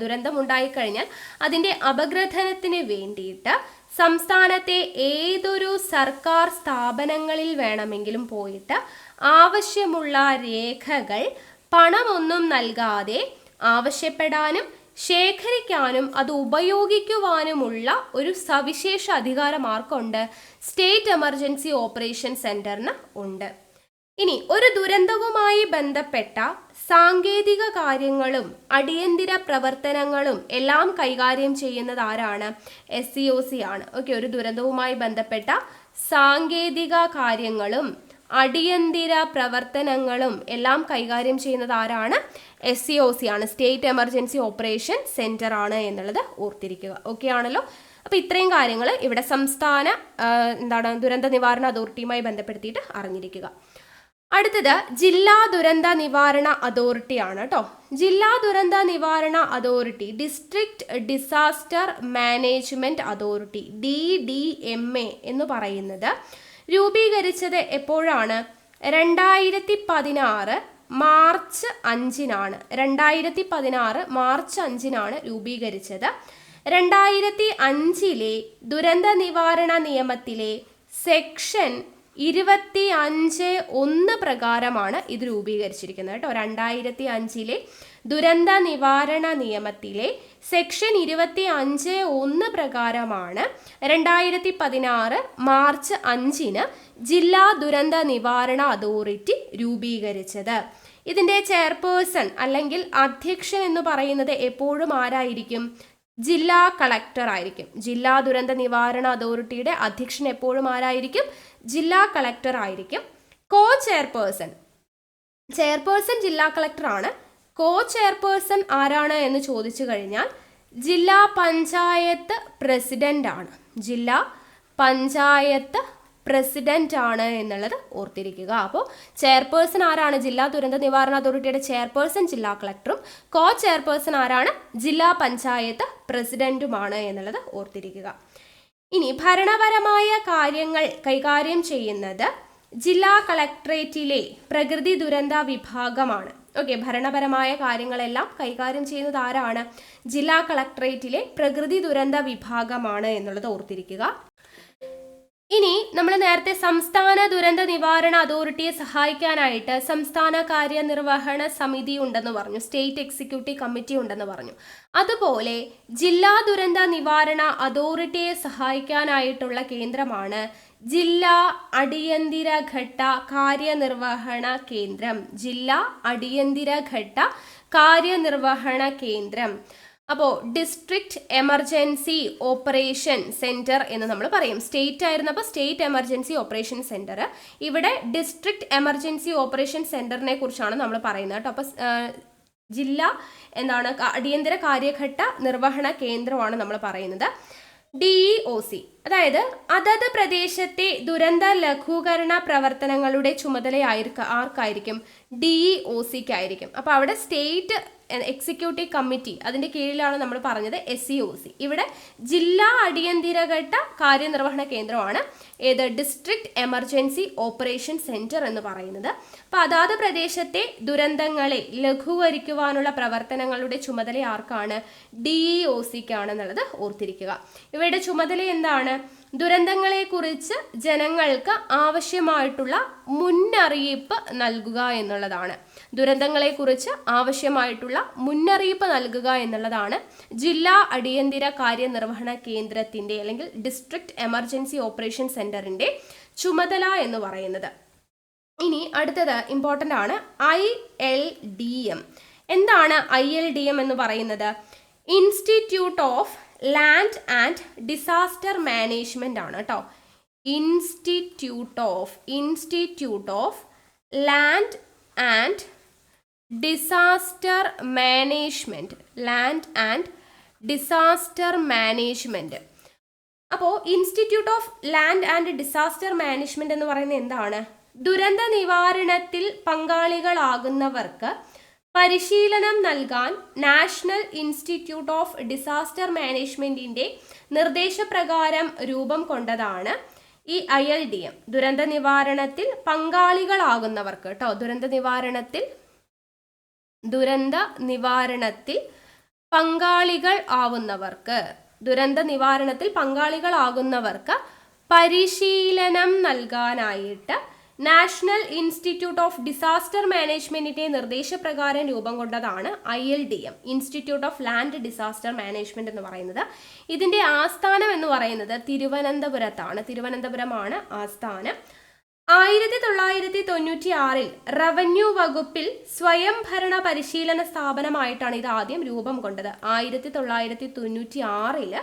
ദുരന്തമുണ്ടായിക്കഴിഞ്ഞാൽ അതിൻ്റെ അപഗ്രഥനത്തിന് വേണ്ടിയിട്ട് സംസ്ഥാനത്തെ ഏതൊരു സർക്കാർ സ്ഥാപനങ്ങളിൽ വേണമെങ്കിലും പോയിട്ട് ആവശ്യമുള്ള രേഖകൾ പണമൊന്നും നൽകാതെ ആവശ്യപ്പെടാനും ശേഖരിക്കാനും അത് ഉപയോഗിക്കുവാനുമുള്ള ഒരു സവിശേഷ അധികാരം ആർക്കുണ്ട്? സ്റ്റേറ്റ് എമർജൻസി ഓപ്പറേഷൻ സെന്ററിന് ഉണ്ട്. ഇനി ഒരു ദുരന്തവുമായി ബന്ധപ്പെട്ട സാങ്കേതിക കാര്യങ്ങളും അടിയന്തര പ്രവർത്തനങ്ങളും എല്ലാം കൈകാര്യം ചെയ്യുന്നത് ആരാണ്? SEOC ആണ്. ഓക്കെ, ഒരു ദുരന്തവുമായി ബന്ധപ്പെട്ട സാങ്കേതിക കാര്യങ്ങളും അടിയന്തര പ്രവർത്തനങ്ങളും എല്ലാം കൈകാര്യം ചെയ്യുന്നത് ആരാണ്? SEOC ആണ്, സ്റ്റേറ്റ് എമർജൻസി ഓപ്പറേഷൻ സെന്റർ ആണ് എന്നുള്ളത് ഓർത്തിരിക്കുക. ഓക്കെ ആണല്ലോ. അപ്പോൾ ഇത്രയും കാര്യങ്ങൾ ഇവിടെ സംസ്ഥാന ദുരന്ത നിവാരണ അതോറിറ്റിയുമായി ബന്ധപ്പെടുത്തിയിട്ട് അറിഞ്ഞിരിക്കുക. അടുത്തത് ജില്ലാ ദുരന്ത നിവാരണ അതോറിറ്റി ആണ് കേട്ടോ. ജില്ലാ ദുരന്ത നിവാരണ authority, district disaster management authority, DDMA എന്ന് പറയുന്നത് രൂപീകരിച്ചത് എപ്പോഴാണ്? 2016 മാർച്ച് 5-നാണ്. 2016 മാർച്ച് 5-നാണ് രൂപീകരിച്ചത്. 2005 ദുരന്ത നിവാരണ നിയമത്തിലെ സെക്ഷൻ 25(1) പ്രകാരമാണ് ഇത് രൂപീകരിച്ചിരിക്കുന്നത് കേട്ടോ. 2005 ദുരന്ത നിവാരണ നിയമത്തിലെ സെക്ഷൻ 25(1) പ്രകാരമാണ് 2016 മാർച്ച് 5-ന് ജില്ലാ ദുരന്ത നിവാരണ അതോറിറ്റി രൂപീകരിച്ചത്. ഇതിൻ്റെ ചെയർപേഴ്സൺ അല്ലെങ്കിൽ അധ്യക്ഷൻ എന്ന് പറയുന്നത് എപ്പോഴും ആരായിരിക്കും? ജില്ലാ കളക്ടർ ആയിരിക്കും. ജില്ലാ ദുരന്ത നിവാരണ അതോറിറ്റിയുടെ അധ്യക്ഷൻ എപ്പോഴും ആരായിരിക്കും? ജില്ലാ കളക്ടർ ആയിരിക്കും. ചെയർപേഴ്സൺ ജില്ലാ കളക്ടറാണ്. ചെയർപേഴ്സൺ ആരാണ് എന്ന് ചോദിച്ചു കഴിഞ്ഞാൽ ജില്ലാ പഞ്ചായത്ത് പ്രസിഡന്റ് ആണ്. ജില്ലാ പഞ്ചായത്ത് പ്രസിഡന്റ് ആണ് എന്നുള്ളത് ഓർത്തിരിക്കുക. അപ്പോൾ ചെയർപേഴ്സൺ ആരാണ്? ജില്ലാ ദുരന്ത നിവാരണ അതോറിറ്റിയുടെ ചെയർപേഴ്സൺ ജില്ലാ കളക്ടറും ചെയർപേഴ്സൺ ആരാണ്? ജില്ലാ പഞ്ചായത്ത് പ്രസിഡന്റുമാണ് എന്നുള്ളത് ഓർത്തിരിക്കുക. ഇനി ഭരണപരമായ കാര്യങ്ങൾ കൈകാര്യം ചെയ്യുന്നത് ജില്ലാ കളക്ടറേറ്റിലെ പ്രകൃതി ദുരന്ത വിഭാഗമാണ്. ഓക്കെ, ഭരണപരമായ കാര്യങ്ങളെല്ലാം കൈകാര്യം ചെയ്യുന്നത് ആരാണ്? ജില്ലാ കളക്ടറേറ്റിലെ പ്രകൃതി ദുരന്ത വിഭാഗമാണ് എന്നുള്ളത് ഓർത്തിരിക്കുക. ഇനി നമ്മൾ നേരത്തെ സംസ്ഥാന ദുരന്ത നിവാരണ അതോറിറ്റിയെ സഹായിക്കാനായിട്ട് സംസ്ഥാന കാര്യനിർവഹണ സമിതി ഉണ്ടെന്ന് പറഞ്ഞു, സ്റ്റേറ്റ് എക്സിക്യൂട്ടീവ് കമ്മിറ്റി ഉണ്ടെന്ന് പറഞ്ഞു. അതുപോലെ ജില്ലാ ദുരന്ത നിവാരണ അതോറിറ്റിയെ സഹായിക്കാനായിട്ടുള്ള കേന്ദ്രമാണ് ജില്ലാ അടിയന്തര ഘട്ട കാര്യനിർവഹണ കേന്ദ്രം. ജില്ലാ അടിയന്തര ഘട്ട കാര്യനിർവഹണ കേന്ദ്രം. അപ്പോൾ ഡിസ്ട്രിക്ട് എമർജൻസി ഓപ്പറേഷൻ സെൻറ്റർ എന്ന് നമ്മൾ പറയും. സ്റ്റേറ്റ് ആയിരുന്നപ്പോൾ സ്റ്റേറ്റ് എമർജൻസി ഓപ്പറേഷൻ സെൻറ്റർ, ഇവിടെ ഡിസ്ട്രിക്ട് എമർജൻസി ഓപ്പറേഷൻ സെൻറ്ററിനെ കുറിച്ചാണ് നമ്മൾ പറയുന്നത് കേട്ടോ. അപ്പോൾ ജില്ലാ എന്താണ് അടിയന്തര കാര്യഘട്ട നിർവഹണ കേന്ദ്രമാണ് നമ്മൾ പറയുന്നത്. DEOC, അതായത് അതത് പ്രദേശത്തെ ദുരന്ത ലഘൂകരണ പ്രവർത്തനങ്ങളുടെ ആർക്കായിരിക്കും? DEOCക്കായിരിക്കും. അപ്പോൾ അവിടെ സ്റ്റേറ്റ് എക്സിക്യൂട്ടീവ് കമ്മിറ്റി, അതിൻ്റെ കീഴിലാണ് നമ്മൾ പറഞ്ഞത് SEOC. ഇവിടെ ജില്ലാ അടിയന്തരഘട്ട കാര്യനിർവഹണ കേന്ദ്രമാണ് ഏത്? ഡിസ്ട്രിക്ട് എമർജൻസി ഓപ്പറേഷൻ സെൻറ്റർ എന്ന് പറയുന്നത്. അപ്പോൾ അതാത് പ്രദേശത്തെ ദുരന്തങ്ങളെ ലഘൂകരിക്കുവാനുള്ള പ്രവർത്തനങ്ങളുടെ ചുമതല ആർക്കാണ്? DEOCക്കാണെന്നുള്ളത് ഓർത്തിരിക്കുക. ഇവയുടെ ചുമതല എന്താണ്? ദുരന്തങ്ങളെക്കുറിച്ച് ജനങ്ങൾക്ക് ആവശ്യമായിട്ടുള്ള മുന്നറിയിപ്പ് നൽകുക എന്നുള്ളതാണ്. ദുരന്തങ്ങളെക്കുറിച്ച് ആവശ്യമായിട്ടുള്ള മുന്നറിയിപ്പ് നൽകുക എന്നുള്ളതാണ് ജില്ലാ അടിയന്തര കാര്യനിർവഹണ കേന്ദ്രത്തിൻ്റെ അല്ലെങ്കിൽ ഡിസ്ട്രിക്ട് എമർജൻസി ഓപ്പറേഷൻ സെൻറ്ററിൻ്റെ ചുമതല എന്ന് പറയുന്നത്. ഇനി അടുത്തത് ഇമ്പോർട്ടൻ്റ് ആണ്, ILDM. എന്താണ് ILDM എന്ന് പറയുന്നത്? Institute of land and disaster management ആണ് കേട്ടോ. Institute of land and disaster management. അപ്പോൾ institute of land and disaster management എന്ന് പറയുന്നത് എന്താണ്? ദുരന്ത നിവാരണത്തിൽ പങ്കാളികളാകുന്നവർക്ക് പരിശീലനം നൽകാൻ നാഷണൽ ഇൻസ്റ്റിറ്റ്യൂട്ട് ഓഫ് ഡിസാസ്റ്റർ മാനേജ്മെന്റിന്റെ നിർദ്ദേശപ്രകാരം രൂപം കൊണ്ടതാണ് ഈ ILDM. ദുരന്ത നിവാരണത്തിൽ പങ്കാളികളാകുന്നവർക്ക് കേട്ടോ, ദുരന്ത നിവാരണത്തിൽ പങ്കാളികളാകുന്നവർക്ക് പരിശീലനം നൽകാനായിട്ട് നാഷണൽ ഇൻസ്റ്റിറ്റ്യൂട്ട് ഓഫ് ഡിസാസ്റ്റർ മാനേജ്മെന്റിന്റെ നിർദ്ദേശപ്രകാരം രൂപം കൊണ്ടതാണ് ILDM, institute of land disaster management എന്ന് പറയുന്നത്. ഇതിന്റെ ആസ്ഥാനം എന്ന് പറയുന്നത് തിരുവനന്തപുരത്താണ്. തിരുവനന്തപുരമാണ് ആസ്ഥാനം. 1996 റവന്യൂ വകുപ്പിൽ സ്വയംഭരണ പരിശീലന സ്ഥാപനമായിട്ടാണ് ഇത് ആദ്യം രൂപം കൊണ്ടത്. 1996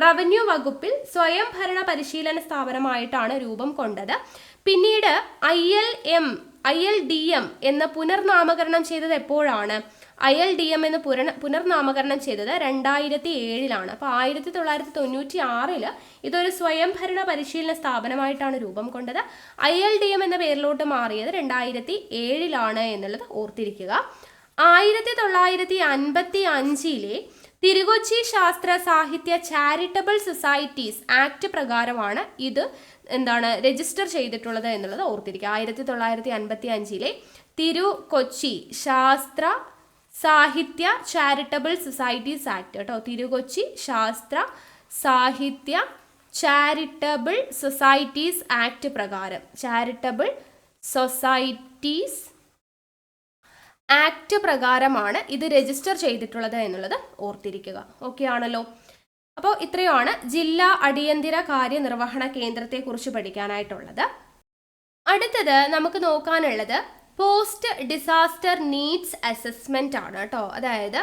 റവന്യൂ വകുപ്പിൽ സ്വയംഭരണ പരിശീലന സ്ഥാപനമായിട്ടാണ് രൂപം കൊണ്ടത്. പിന്നീട് ILDM എന്ന് പുനർനാമകരണം ചെയ്തത് എപ്പോഴാണ്? ILDM എന്ന് പുനർനാമകരണം ചെയ്തത് 2007 അപ്പോൾ 1996 ഇതൊരു സ്വയംഭരണ പരിശീലന സ്ഥാപനമായിട്ടാണ് രൂപം കൊണ്ടത്. ILDM എന്ന പേരിലോട്ട് മാറിയത് 2007 എന്നുള്ളത് ഓർത്തിരിക്കുക. 1955 തിരുകൊച്ചി ശാസ്ത്ര സാഹിത്യ ചാരിറ്റബിൾ സൊസൈറ്റീസ് ആക്ട് പ്രകാരമാണ് ഇത് രജിസ്റ്റർ ചെയ്തിട്ടുള്ളത് എന്നുള്ളത് ഓർത്തിരിക്കുക. 1955 തിരുകൊച്ചി ശാസ്ത്ര സാഹിത്യ ചാരിറ്റബിൾ സൊസൈറ്റീസ് ആക്ട് കേട്ടോ. തിരുകൊച്ചി ശാസ്ത്ര സാഹിത്യ ചാരിറ്റബിൾ സൊസൈറ്റീസ് ആക്ട് പ്രകാരം, ചാരിറ്റബിൾ സൊസൈറ്റീസ് ആക്ട് പ്രകാരമാണ് ഇത് രജിസ്റ്റർ ചെയ്തിട്ടുള്ളത് എന്നുള്ളത് ഓർത്തിരിക്കുക. ഓക്കെ ആണല്ലോ. അപ്പോൾ ഇത്രയുമാണ് ജില്ലാ അടിയന്തര കാര്യനിർവഹണ കേന്ദ്രത്തെക്കുറിച്ച് പഠിക്കാനായിട്ടുള്ളത്. അടുത്തത് നമുക്ക് നോക്കാനുള്ളത് പോസ്റ്റ് ഡിസാസ്റ്റർ നീഡ്സ് അസസ്മെന്റ് ആണ് കേട്ടോ. അതായത്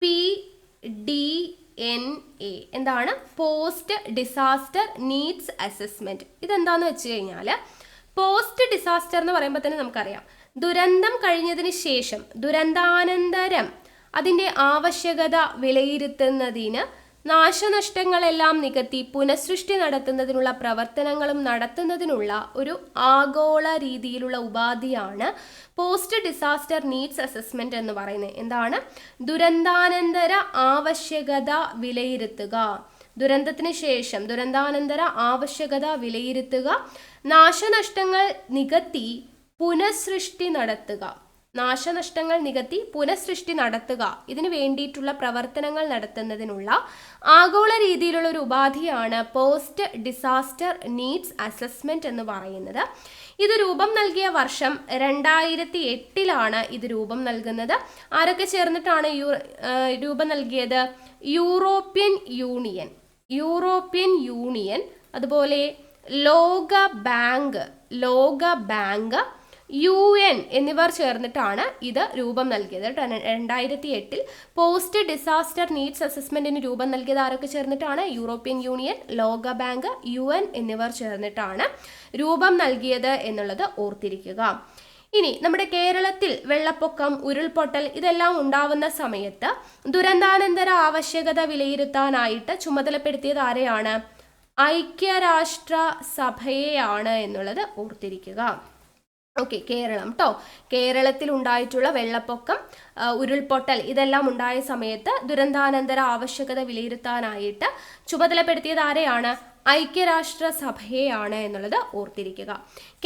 PDNA. എന്താണ്? Post disaster needs assessment. ഇതെന്താന്ന് വെച്ച് കഴിഞ്ഞാൽ പോസ്റ്റ് ഡിസാസ്റ്റർ എന്ന് പറയുമ്പോൾ തന്നെ നമുക്കറിയാം, ദുരന്തം കഴിഞ്ഞതിന് ശേഷം ദുരന്താനന്തരം അതിൻ്റെ ആവശ്യകത വിലയിരുത്തുന്നതിന് നാശനഷ്ടങ്ങളെല്ലാം നികത്തി പുനഃസൃഷ്ടി നടത്തുന്നതിനുള്ള പ്രവർത്തനങ്ങളും നടത്തുന്നതിനുള്ള ഒരു ആഗോള രീതിയിലുള്ള ഉപാധിയാണ് പോസ്റ്റ് ഡിസാസ്റ്റർ നീഡ്സ് അസസ്മെന്റ് എന്ന് പറയുന്നത്. എന്താണ്? ദുരന്താനന്തര ആവശ്യകത വിലയിരുത്തുക. ദുരന്തത്തിന് ശേഷം ദുരന്താനന്തര ആവശ്യകത വിലയിരുത്തുക, നാശനഷ്ടങ്ങൾ നികത്തി പുനഃസൃഷ്ടി നടത്തുക. നാശനഷ്ടങ്ങൾ നികത്തി പുനഃസൃഷ്ടി നടത്തുക, ഇതിനു വേണ്ടിയിട്ടുള്ള പ്രവർത്തനങ്ങൾ നടത്തുന്നതിനുള്ള ആഗോള രീതിയിലുള്ള ഒരു ഉപാധിയാണ് പോസ്റ്റ് ഡിസാസ്റ്റർ നീഡ്സ് അസസ്മെന്റ് എന്ന് പറയുന്നത്. ഇത് രൂപം നൽകിയ വർഷം 2008 ഇത് രൂപം നൽകുന്നത്. ആരൊക്കെ ചേർന്നിട്ടാണ് രൂപം നൽകിയത്? യൂറോപ്യൻ യൂണിയൻ, അതുപോലെ ലോക ബാങ്ക്, UN എന്നിവർ ചേർന്നിട്ടാണ് ഇത് രൂപം നൽകിയത്. 2008 പോസ്റ്റ് ഡിസാസ്റ്റർ നീഡ്സ് അസസ്മെന്റിന് രൂപം നൽകിയത് ആരൊക്കെ ചേർന്നിട്ടാണ്? യൂറോപ്യൻ യൂണിയൻ, ലോക ബാങ്ക്, UN എന്നിവർ ചേർന്നിട്ടാണ് രൂപം നൽകിയത് എന്നുള്ളത് ഓർത്തിരിക്കുക. ഇനി നമ്മുടെ കേരളത്തിൽ വെള്ളപ്പൊക്കം, ഉരുൾപൊട്ടൽ ഇതെല്ലാം ഉണ്ടാവുന്ന സമയത്ത് ദുരന്താനന്തര ആവശ്യകത വിലയിരുത്താനായിട്ട് ചുമതലപ്പെടുത്തിയത് ആരെയാണ്? ഐക്യരാഷ്ട്ര സഭയെയാണ് എന്നുള്ളത് ഓർത്തിരിക്കുക. ഓക്കെ, കേരളം ട്ടോ. കേരളത്തിൽ ഉണ്ടായിട്ടുള്ള വെള്ളപ്പൊക്കം, ഉരുൾപൊട്ടൽ ഇതെല്ലാം ഉണ്ടായ സമയത്ത് ദുരന്താനന്തര ആവശ്യകത വിലയിരുത്താനായിട്ട് ചുമതലപ്പെടുത്തിയത് ആരെയാണ്? ഐക്യരാഷ്ട്ര സഭയെയാണ് എന്നുള്ളത് ഓർത്തിരിക്കുക.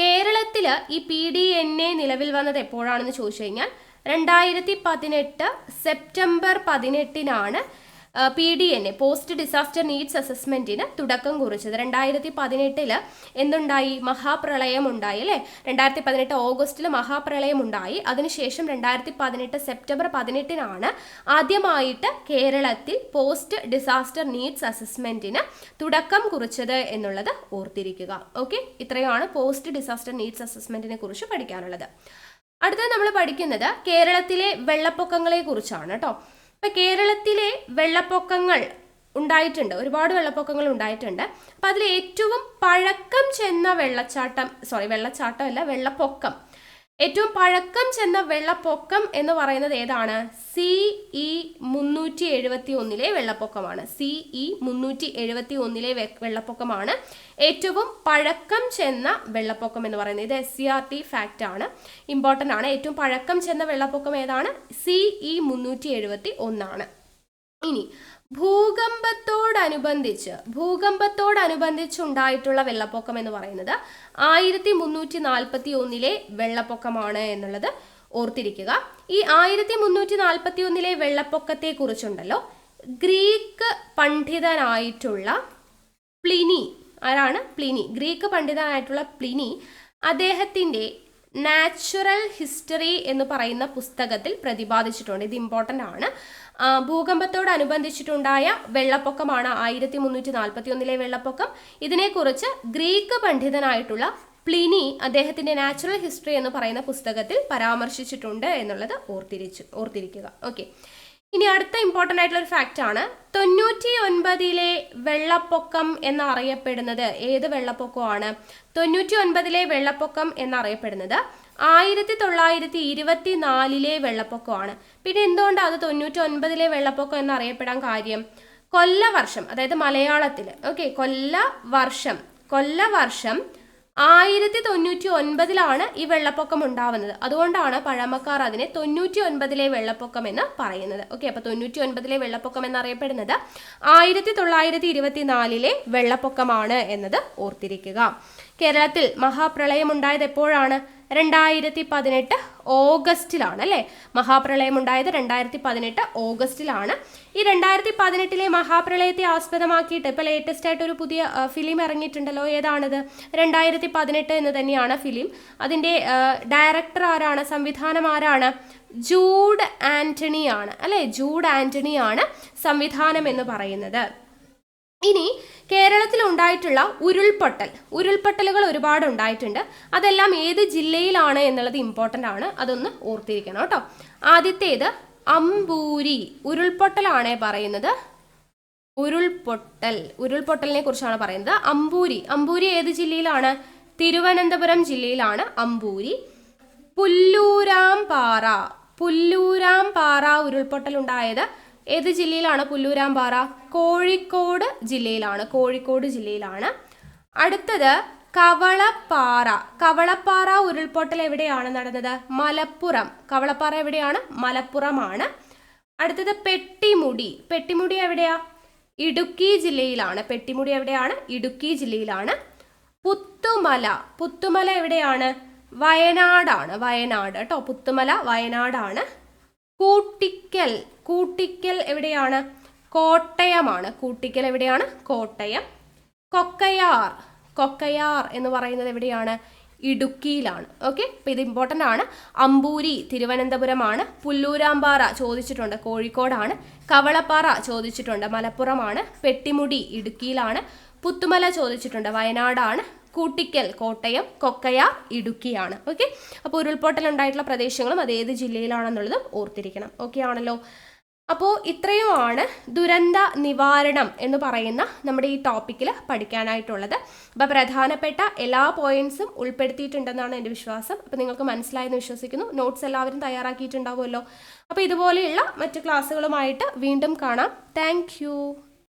കേരളത്തിൽ ഈ PDNA നിലവിൽ വന്നത് എപ്പോഴാണെന്ന് ചോദിച്ചു കഴിഞ്ഞാൽ 2018 September 18 PDNA post disaster needs അസസ്മെന്റിന് തുടക്കം കുറിച്ചത്. 2018 എന്തുണ്ടായി? മഹാപ്രളയം ഉണ്ടായി അല്ലേ? 2018 ഓഗസ്റ്റിൽ മഹാപ്രളയം ഉണ്ടായി. അതിനുശേഷം 2018 സെപ്റ്റംബർ 18 ആദ്യമായിട്ട് കേരളത്തിൽ പോസ്റ്റ് ഡിസാസ്റ്റർ നീഡ്സ് അസസ്മെന്റിന് തുടക്കം കുറിച്ചത് എന്നുള്ളത് ഓർത്തിരിക്കുക. ഓക്കെ, ഇത്രയാണ് പോസ്റ്റ് ഡിസാസ്റ്റർ നീഡ്സ് അസസ്മെന്റിനെ കുറിച്ച് പഠിക്കാനുള്ളത്. അടുത്തത് നമ്മൾ പഠിക്കുന്നത് കേരളത്തിലെ വെള്ളപ്പൊക്കങ്ങളെ കുറിച്ചാണ് കേട്ടോ. ഇപ്പൊ കേരളത്തിലെ വെള്ളപ്പൊക്കങ്ങൾ ഉണ്ടായിട്ടുണ്ട്, ഒരുപാട് വെള്ളപ്പൊക്കങ്ങൾ ഉണ്ടായിട്ടുണ്ട്. അപ്പൊ അതിൽ ഏറ്റവും പഴക്കം ചെന്ന വെള്ളപ്പൊക്കം, ഏറ്റവും പഴക്കം ചെന്ന വെള്ളപ്പൊക്കം എന്ന് പറയുന്നത് ഏതാണ്? CE 371 വെള്ളപ്പൊക്കമാണ്. CE 371 വെള്ളപ്പൊക്കമാണ് ഏറ്റവും പഴക്കം ചെന്ന വെള്ളപ്പൊക്കം എന്ന് പറയുന്നത്. ഇത് SCERT ഫാക്റ്റ് ആണ്, ഇമ്പോർട്ടൻ്റ് ആണ്. ഏറ്റവും പഴക്കം ചെന്ന വെള്ളപ്പൊക്കം ഏതാണ്? CE 371. ഇനി ഭൂകമ്പത്തോടനുബന്ധിച്ചുണ്ടായിട്ടുള്ള വെള്ളപ്പൊക്കം എന്ന് പറയുന്നത് 1341 വെള്ളപ്പൊക്കമാണ് എന്നുള്ളത് ഓർത്തിരിക്കുക. ഈ 1341 വെള്ളപ്പൊക്കത്തെ കുറിച്ചുണ്ടല്ലോ, ഗ്രീക്ക് പണ്ഡിതനായിട്ടുള്ള പ്ലിനി, ആരാണ്? ഗ്രീക്ക് പണ്ഡിതനായിട്ടുള്ള പ്ലിനി അദ്ദേഹത്തിൻ്റെ നാച്ചുറൽ ഹിസ്റ്ററി എന്ന് പറയുന്ന പുസ്തകത്തിൽ പ്രതിപാദിച്ചിട്ടുണ്ട്. ഇത് ഇമ്പോർട്ടൻ്റ് ആണ്. ഭൂകമ്പത്തോടനുബന്ധിച്ചിട്ടുണ്ടായ വെള്ളപ്പൊക്കമാണ് 1341 വെള്ളപ്പൊക്കം. ഇതിനെക്കുറിച്ച് ഗ്രീക്ക് പണ്ഡിതനായിട്ടുള്ള പ്ലിനി അദ്ദേഹത്തിൻ്റെ നാച്ചുറൽ ഹിസ്റ്ററി എന്ന് പറയുന്ന പുസ്തകത്തിൽ പരാമർശിച്ചിട്ടുണ്ട് എന്നുള്ളത് ഓർത്തിരിക്കുക. ഓക്കെ, ഇനി അടുത്ത ഇമ്പോർട്ടൻ്റ് ആയിട്ടുള്ള ഒരു ഫാക്റ്റ് ആണ് 99 വെള്ളപ്പൊക്കം എന്നറിയപ്പെടുന്നത് ഏത് വെള്ളപ്പൊക്കമാണ്? 99 വെള്ളപ്പൊക്കം എന്നറിയപ്പെടുന്നത് 1924 വെള്ളപ്പൊക്കമാണ്. പിന്നെ എന്തുകൊണ്ടാണ് അത് 99 വെള്ളപ്പൊക്കം എന്നറിയപ്പെടാൻ കാര്യം? കൊല്ലവർഷം, അതായത് മലയാളത്തിൽ കൊല്ലവർഷം 1099 ഈ വെള്ളപ്പൊക്കം ഉണ്ടാവുന്നത്. അതുകൊണ്ടാണ് പഴമക്കാർ അതിനെ 99 വെള്ളപ്പൊക്കം എന്ന് പറയുന്നത്. ഓക്കെ, അപ്പൊ 99 വെള്ളപ്പൊക്കം എന്നറിയപ്പെടുന്നത് 1924 വെള്ളപ്പൊക്കമാണ് എന്നത് ഓർത്തിരിക്കുക. കേരളത്തിൽ മഹാപ്രളയം ഉണ്ടായത് എപ്പോഴാണ്? 2018 ഓഗസ്റ്റിലാണ് അല്ലേ? മഹാപ്രളയം ഉണ്ടായത് 2018 ഓഗസ്റ്റിലാണ്. ഈ 2018 മഹാപ്രളയത്തെ ആസ്പദമാക്കിയിട്ട് ഇപ്പോൾ ലേറ്റസ്റ്റ് ആയിട്ട് ഒരു പുതിയ ഫിലിം ഇറങ്ങിയിട്ടുണ്ടല്ലോ. ഏതാണിത്? 2018 എന്ന് തന്നെയാണ് ഫിലിം. അതിൻ്റെ ഡയറക്ടർ ആരാണ്? സംവിധാനം ആരാണ്? ജൂഡ് ആന്റണി ആണ് അല്ലേ? ജൂഡ് ആന്റണി ആണ് സംവിധാനം എന്ന് പറയുന്നത്. ഇനി കേരളത്തിൽ ഉണ്ടായിട്ടുള്ള ഉരുൾപൊട്ടലുകൾ ഒരുപാട് ഉണ്ടായിട്ടുണ്ട്. അതെല്ലാം ഏത് ജില്ലയിലാണ് എന്നുള്ളത് ഇമ്പോർട്ടൻ്റ് ആണ്, അതൊന്ന് ഓർത്തിരിക്കണം കേട്ടോ. ആദ്യത്തേത് അമ്പൂരി ഉരുൾപൊട്ടലാണ് പറയുന്നത്. ഉരുൾപൊട്ടലിനെ കുറിച്ചാണ് പറയുന്നത്. അമ്പൂരി ഏത് ജില്ലയിലാണ്? തിരുവനന്തപുരം ജില്ലയിലാണ് അമ്പൂരി. പുല്ലൂരാംപാറ ഉരുൾപൊട്ടൽ ഉണ്ടായത് ഏത് ജില്ലയിലാണ്? പുല്ലൂരാംപാറ കോഴിക്കോട് ജില്ലയിലാണ്. അടുത്തത് കവളപ്പാറ ഉരുൾപൊട്ടൽ എവിടെയാണ് നടന്നത്? മലപ്പുറം. കവളപ്പാറ എവിടെയാണ്? മലപ്പുറമാണ്. അടുത്തത് പെട്ടിമുടി എവിടെയാ? ഇടുക്കി ജില്ലയിലാണ്. പുത്തുമല എവിടെയാണ്? വയനാടാണ്. വയനാട് കേട്ടോ, പുത്തുമല വയനാടാണ്. കൂട്ടിക്കൽ എവിടെയാണ്? കോട്ടയമാണ്. കൂട്ടിക്കൽ എവിടെയാണ്? കോട്ടയം. കൊക്കയാർ എന്ന് പറയുന്നത് എവിടെയാണ്? ഇടുക്കിയിലാണ്. ഓക്കെ, അപ്പോൾ ഇത് ഇമ്പോർട്ടൻ്റ് ആണ്. അമ്പൂരി തിരുവനന്തപുരമാണ്. പുല്ലൂരാമ്പാറ ചോദിച്ചിട്ടുണ്ട്, കോഴിക്കോടാണ്. കവളപ്പാറ ചോദിച്ചിട്ടുണ്ട്, മലപ്പുറമാണ്. പെട്ടിമുടി ഇടുക്കിയിലാണ്. പുത്തുമല ചോദിച്ചിട്ടുണ്ട്, വയനാടാണ്. കൂട്ടിക്കൽ കോട്ടയം, കൊക്കയാർ ഇടുക്കിയാണ്. ഓക്കെ, അപ്പോൾ ഉരുൾപൊട്ടൽ ഉണ്ടായിട്ടുള്ള പ്രദേശങ്ങളും അത് ഏത് ജില്ലയിലാണെന്നുള്ളതും ഓർത്തിരിക്കണം. ഓക്കെ ആണല്ലോ. അപ്പോൾ ഇത്രയുമാണ് ദുരന്ത നിവാരണം എന്ന് പറയുന്ന നമ്മുടെ ഈ ടോപ്പിക്കിൽ പഠിക്കാനായിട്ടുള്ളത്. അപ്പോൾ പ്രധാനപ്പെട്ട എല്ലാ പോയിന്റ്സും ഉൾപ്പെടുത്തിയിട്ടുണ്ടെന്നാണ് എൻ്റെ വിശ്വാസം. അപ്പോൾ നിങ്ങൾക്ക് മനസ്സിലായെന്ന് വിശ്വസിക്കുന്നു. നോട്ട്സ് എല്ലാവരും തയ്യാറാക്കിയിട്ടുണ്ടാവുമല്ലോ. അപ്പോൾ ഇതുപോലെയുള്ള മറ്റ് ക്ലാസ്സുകളുമായിട്ട് വീണ്ടും കാണാം. താങ്ക്